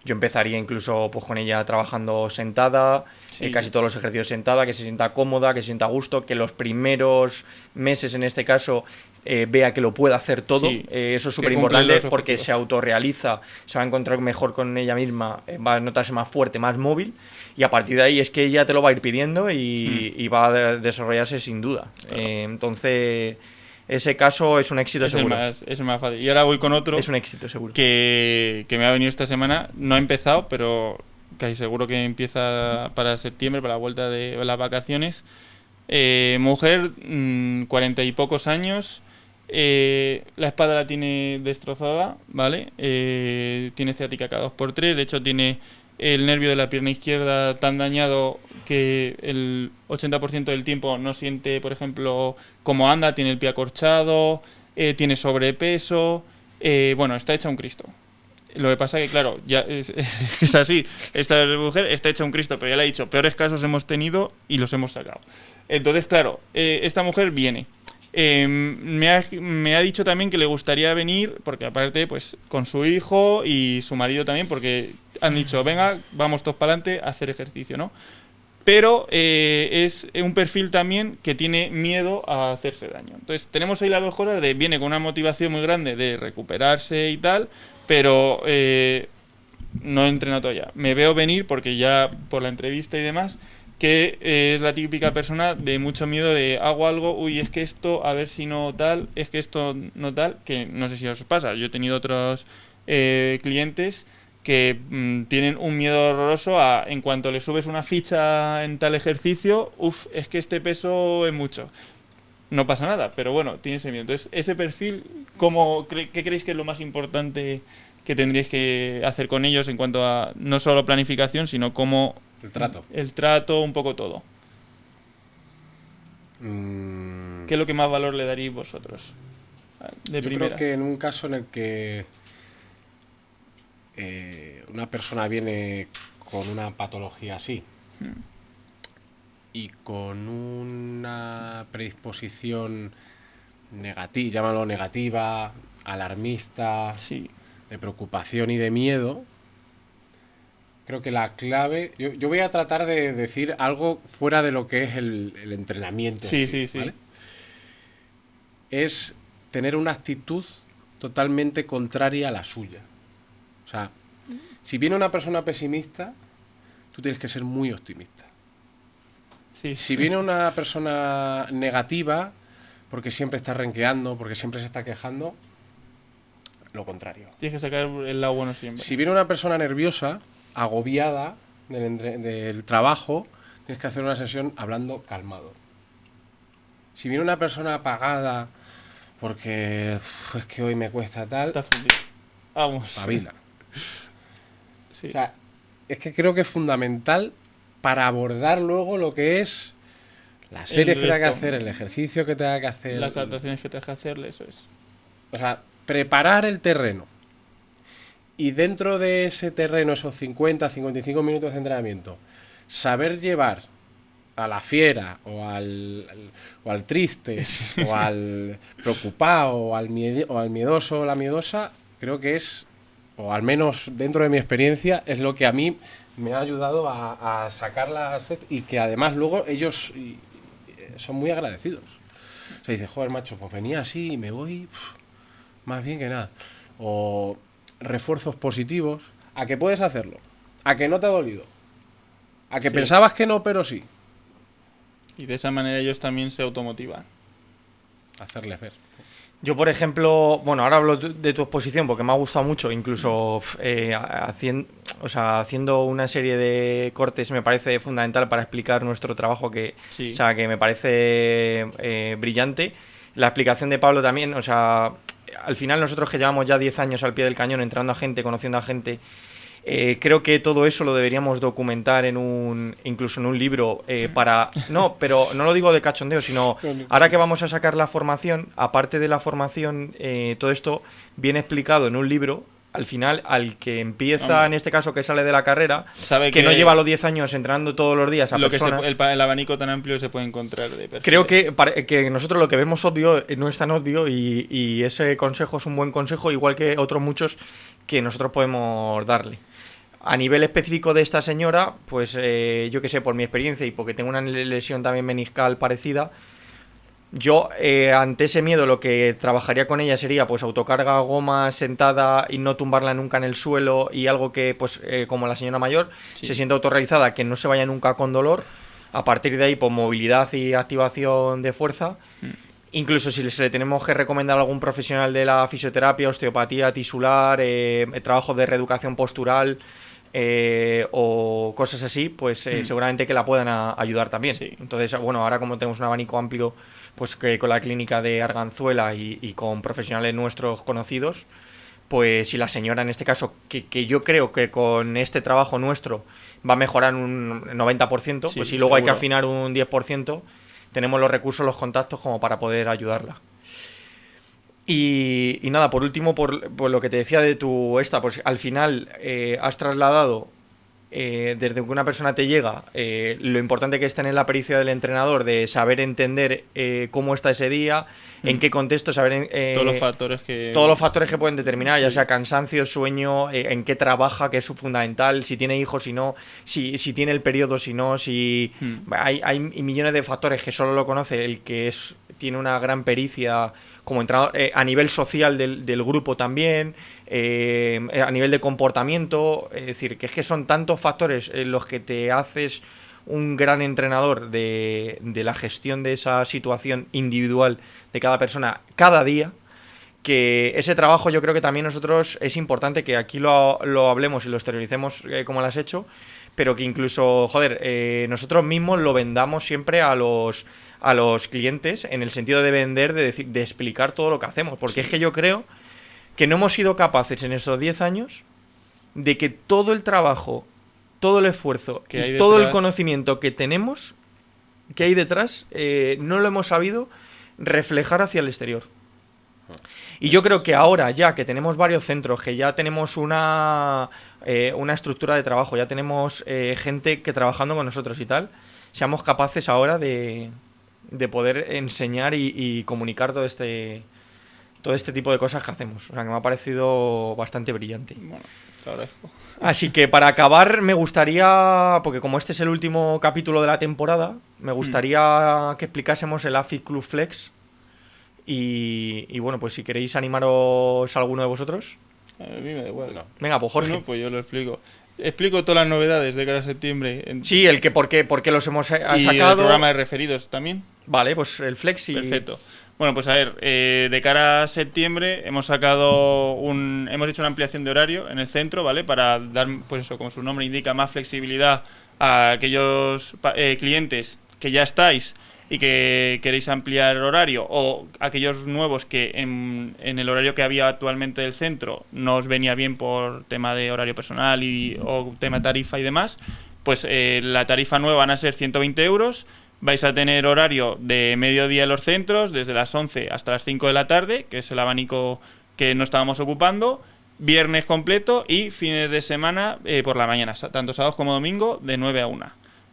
yo empezaría incluso pues con ella trabajando sentada, Sí. casi todos los ejercicios sentada, que se sienta cómoda, que se sienta a gusto, que los primeros meses en este caso vea que lo puede hacer todo. Sí, Eso es que súper cumple importante los porque objetivos. se autorrealiza, se va a encontrar mejor con ella misma, va a notarse más fuerte, más móvil y a partir de ahí es que ella te lo va a ir pidiendo y va a desarrollarse sin duda. Claro. Entonces, ese caso es un éxito Es el seguro. más fácil. Y ahora voy con otro Es un éxito seguro. que me ha venido esta semana. No ha empezado, pero casi seguro que empieza para septiembre, para la vuelta de las vacaciones. Mujer, 40 y pocos años. La espalda la tiene destrozada, ¿vale? Tiene ciática cada 2x3. De hecho, tiene el nervio de la pierna izquierda tan dañado que el 80% del tiempo no siente, por ejemplo, cómo anda. Tiene el pie acorchado, tiene sobrepeso. Bueno, está hecha un Cristo. Lo que pasa que, claro, ya es así. Esta mujer está hecha un Cristo, pero ya le he dicho, peores casos hemos tenido y los hemos sacado. Entonces, claro, esta mujer viene. Me ha dicho también que le gustaría venir, porque aparte, pues, con su hijo y su marido también, porque han dicho, venga, vamos todos para adelante a hacer ejercicio, ¿no? Pero es un perfil también que tiene miedo a hacerse daño. Entonces, tenemos ahí las dos cosas de viene con una motivación muy grande de recuperarse y tal, pero no he entrenado todavía. Me veo venir porque ya por la entrevista y demás, que es la típica persona de mucho miedo de hago algo, uy, es que esto, a ver si no tal, es que esto no tal, que no sé si os pasa. Yo he tenido otros clientes que tienen un miedo horroroso a, en cuanto le subes una ficha en tal ejercicio, uff, es que este peso es mucho. No pasa nada, pero bueno, tiene ese miedo. Entonces, ese perfil, ¿qué creéis que es lo más importante que tendríais que hacer con ellos en cuanto a no solo planificación, sino cómo El trato. el trato, un poco todo? ¿Qué es lo que más valor le daríais vosotros? De Yo primeras. creo que en un caso en el que una persona viene con una patología así y con una predisposición negativa, llámalo negativa, alarmista, Sí, de preocupación y de miedo, creo que la clave... Yo voy a tratar de decir algo fuera de lo que es el entrenamiento. sí, en sí, sí. ¿vale? Es tener una actitud totalmente contraria a la suya. O sea, si viene una persona pesimista, tú tienes que ser muy optimista. Sí, Si viene una persona negativa, porque siempre está renqueando, porque siempre se está quejando, lo contrario. tienes que sacar el lado bueno siempre. Si viene una persona nerviosa, agobiada del trabajo, tienes que hacer una sesión hablando calmado. Si viene una persona apagada, porque es que hoy me cuesta tal, Está fundido. Vamos. espabila. Sí. O sea, es que creo que es fundamental para abordar luego lo que es las series que tenga que resto. hacer, el ejercicio que tenga que hacer. Las adaptaciones que tengas que hacerle, eso es. O sea, preparar el terreno. Y dentro de ese terreno, esos 50, 55 minutos de entrenamiento, saber llevar a la fiera o al triste o al preocupado o al miedoso o la miedosa, creo que es o al menos dentro de mi experiencia, es lo que a mí me ha ayudado a sacar la sed y que además luego ellos son muy agradecidos. O sea, dice, joder, macho, pues venía así y me voy más bien que nada. O refuerzos positivos. ¿A que puedes hacerlo? ¿A que no te ha dolido? ¿A que pensabas que no, pero sí? Y de esa manera ellos también se automotivan. Hacerles ver. Yo, por ejemplo, bueno, ahora hablo de tu exposición porque me ha gustado mucho, incluso haciendo una serie de cortes me parece fundamental para explicar nuestro trabajo, Sí. o sea, que me parece brillante. La explicación de Pablo también, o sea, al final nosotros que llevamos ya 10 años al pie del cañón, entrando a gente, conociendo a gente, creo que todo eso lo deberíamos documentar incluso en un libro no, pero no lo digo de cachondeo, sino ahora que vamos a sacar la formación, aparte de la formación, todo esto viene explicado en un libro. Al final, al que empieza, en este caso, que sale de la carrera, sabe que no lleva los 10 años entrenando todos los días a personas... el abanico tan amplio se puede encontrar de perfiles. Creo que nosotros lo que vemos obvio no es tan obvio y ese consejo es un buen consejo, igual que otros muchos que nosotros podemos darle. A nivel específico de esta señora, pues yo que sé, por mi experiencia y porque tengo una lesión también meniscal parecida, yo ante ese miedo lo que trabajaría con ella sería pues autocarga, goma, sentada y no tumbarla nunca en el suelo y algo que pues como la señora mayor se siente autorrealizada, que no se vaya nunca con dolor. A partir de ahí pues movilidad y activación de fuerza. Incluso si se le tenemos que recomendar a algún profesional de la fisioterapia, osteopatía tisular, trabajo de reeducación postural o cosas así, pues seguramente que la puedan ayudar también. Sí. Entonces, bueno, ahora como tenemos un abanico amplio, pues que con la clínica de Arganzuela y con profesionales nuestros conocidos, pues si la señora en este caso, que yo creo que con este trabajo nuestro va a mejorar un 90%, pues si luego hay que afinar un 10%, tenemos los recursos, los contactos como para poder ayudarla. Y nada, por último, por lo que te decía de pues al final has trasladado desde que una persona te llega, lo importante que es tener la pericia del entrenador, de saber entender cómo está ese día, en qué contexto, saber todos los factores que pueden determinar, ya sea cansancio, sueño, en qué trabaja, que es fundamental, si tiene hijos, si no, si tiene el periodo, si no, si hay millones de factores que solo lo conoce el que tiene una gran pericia como entrenador, a nivel social del grupo también, a nivel de comportamiento, es decir, que son tantos factores en los que te haces un gran entrenador de la gestión de esa situación individual de cada persona cada día, que ese trabajo yo creo que también nosotros es importante que aquí lo hablemos y lo exterioricemos como lo has hecho, pero que incluso, nosotros mismos lo vendamos siempre a los clientes en el sentido de vender, de explicar todo lo que hacemos, porque es que yo creo que no hemos sido capaces en estos 10 años de que todo el trabajo, todo el esfuerzo y todo el conocimiento que tenemos, que hay detrás, no lo hemos sabido reflejar hacia el exterior. Y yo creo que ahora, ya que tenemos varios centros, que ya tenemos una estructura de trabajo, ya tenemos gente que trabajando con nosotros y tal, seamos capaces ahora de poder enseñar y comunicar todo este tipo de cosas que hacemos. O sea, que me ha parecido bastante brillante. Bueno, te agradezco. Así que para acabar me gustaría, porque como este es el último capítulo de la temporada, me gustaría que explicásemos el AFI Club Flex. Y bueno, pues si queréis animaros a alguno de vosotros. A mí me da igual. No. Venga, pues Jorge. Bueno, pues yo lo explico. Explico todas las novedades de cara a septiembre. Sí, el que por qué los hemos sacado. Y el programa de referidos también. Vale, pues el Flex y... Perfecto. Bueno, pues a ver, de cara a septiembre hemos hecho una ampliación de horario en el centro, ¿vale? Para dar, pues eso, como su nombre indica, más flexibilidad a aquellos clientes que ya estáis y que queréis ampliar horario, o aquellos nuevos que en el horario que había actualmente del centro no os venía bien por tema de horario personal o tema tarifa y demás, pues la tarifa nueva van a ser 120 euros. Vais a tener horario de mediodía en los centros, desde las 11 hasta las 5 de la tarde, que es el abanico que no estábamos ocupando, viernes completo y fines de semana por la mañana, tanto sábados como domingo, de 9 a 1.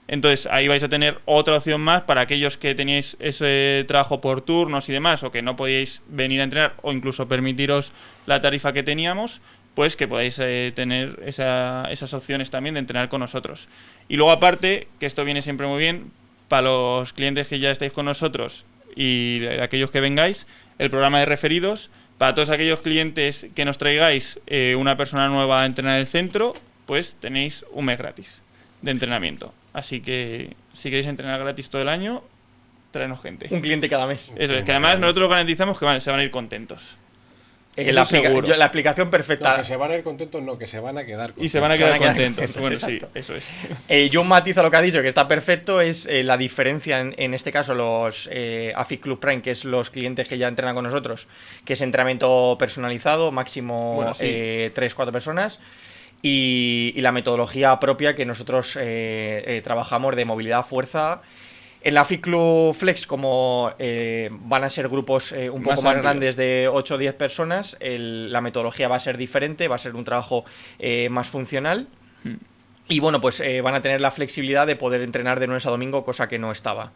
Entonces ahí vais a tener otra opción más para aquellos que teníais ese trabajo por turnos y demás, o que no podíais venir a entrenar o incluso permitiros la tarifa que teníamos, pues que podáis tener esas opciones también de entrenar con nosotros. Y luego aparte, que esto viene siempre muy bien, para los clientes que ya estáis con nosotros y aquellos que vengáis, el programa de referidos, para todos aquellos clientes que nos traigáis una persona nueva a entrenar en el centro, pues tenéis un mes gratis de entrenamiento. Así que si queréis entrenar gratis todo el año, traernos gente. Un cliente cada mes. Eso es, que además nosotros garantizamos que se van a ir contentos. La aplicación perfecta. No, que se van a ir contentos, no, que se van a quedar contentos. Y se van a quedar contentos. Eso, bueno, exacto. sí, eso es. Yo un matiz a lo que ha dicho, que está perfecto, es la diferencia en este caso los AFIC Club Prime, que es los clientes que ya entrenan con nosotros, que es entrenamiento personalizado, máximo Bueno, sí. 3-4 personas, y la metodología propia que nosotros trabajamos de movilidad, fuerza. En la AFIC Club Flex, como van a ser grupos un poco más grandes de 8 o 10 personas, la metodología va a ser diferente, va a ser un trabajo más funcional. Y bueno, pues van a tener la flexibilidad de poder entrenar de lunes a domingo, cosa que no estaba.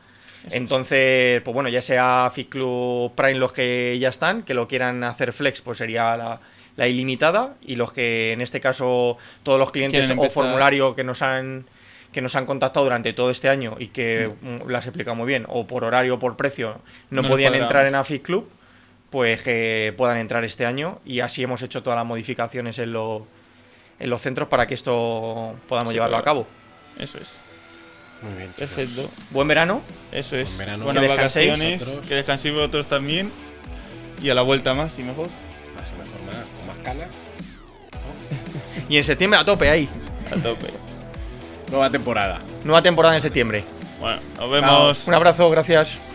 Entonces, pues bueno, ya sea AFIC Club Prime los que ya están, que lo quieran hacer flex, pues sería la ilimitada. Y los que en este caso, todos los clientes o formulario que nos han contactado durante todo este año y que lo has explicado muy bien, o por horario o por precio, no podían entrar en AFIC Club, pues que puedan entrar este año, y así hemos hecho todas las modificaciones en los centros para que esto podamos llevarlo a cabo. Eso es. Muy bien, chicos. Perfecto. Buen verano. Eso es. Buen verano. Buenas Que descanséis vacaciones, vosotros. que descanséis vosotros también. Y a la vuelta más y mejor. Más y mejor, más, con más canas. Y en septiembre a tope ahí. A tope. Nueva temporada. Nueva temporada en septiembre. Bueno, nos vemos. Un abrazo, gracias.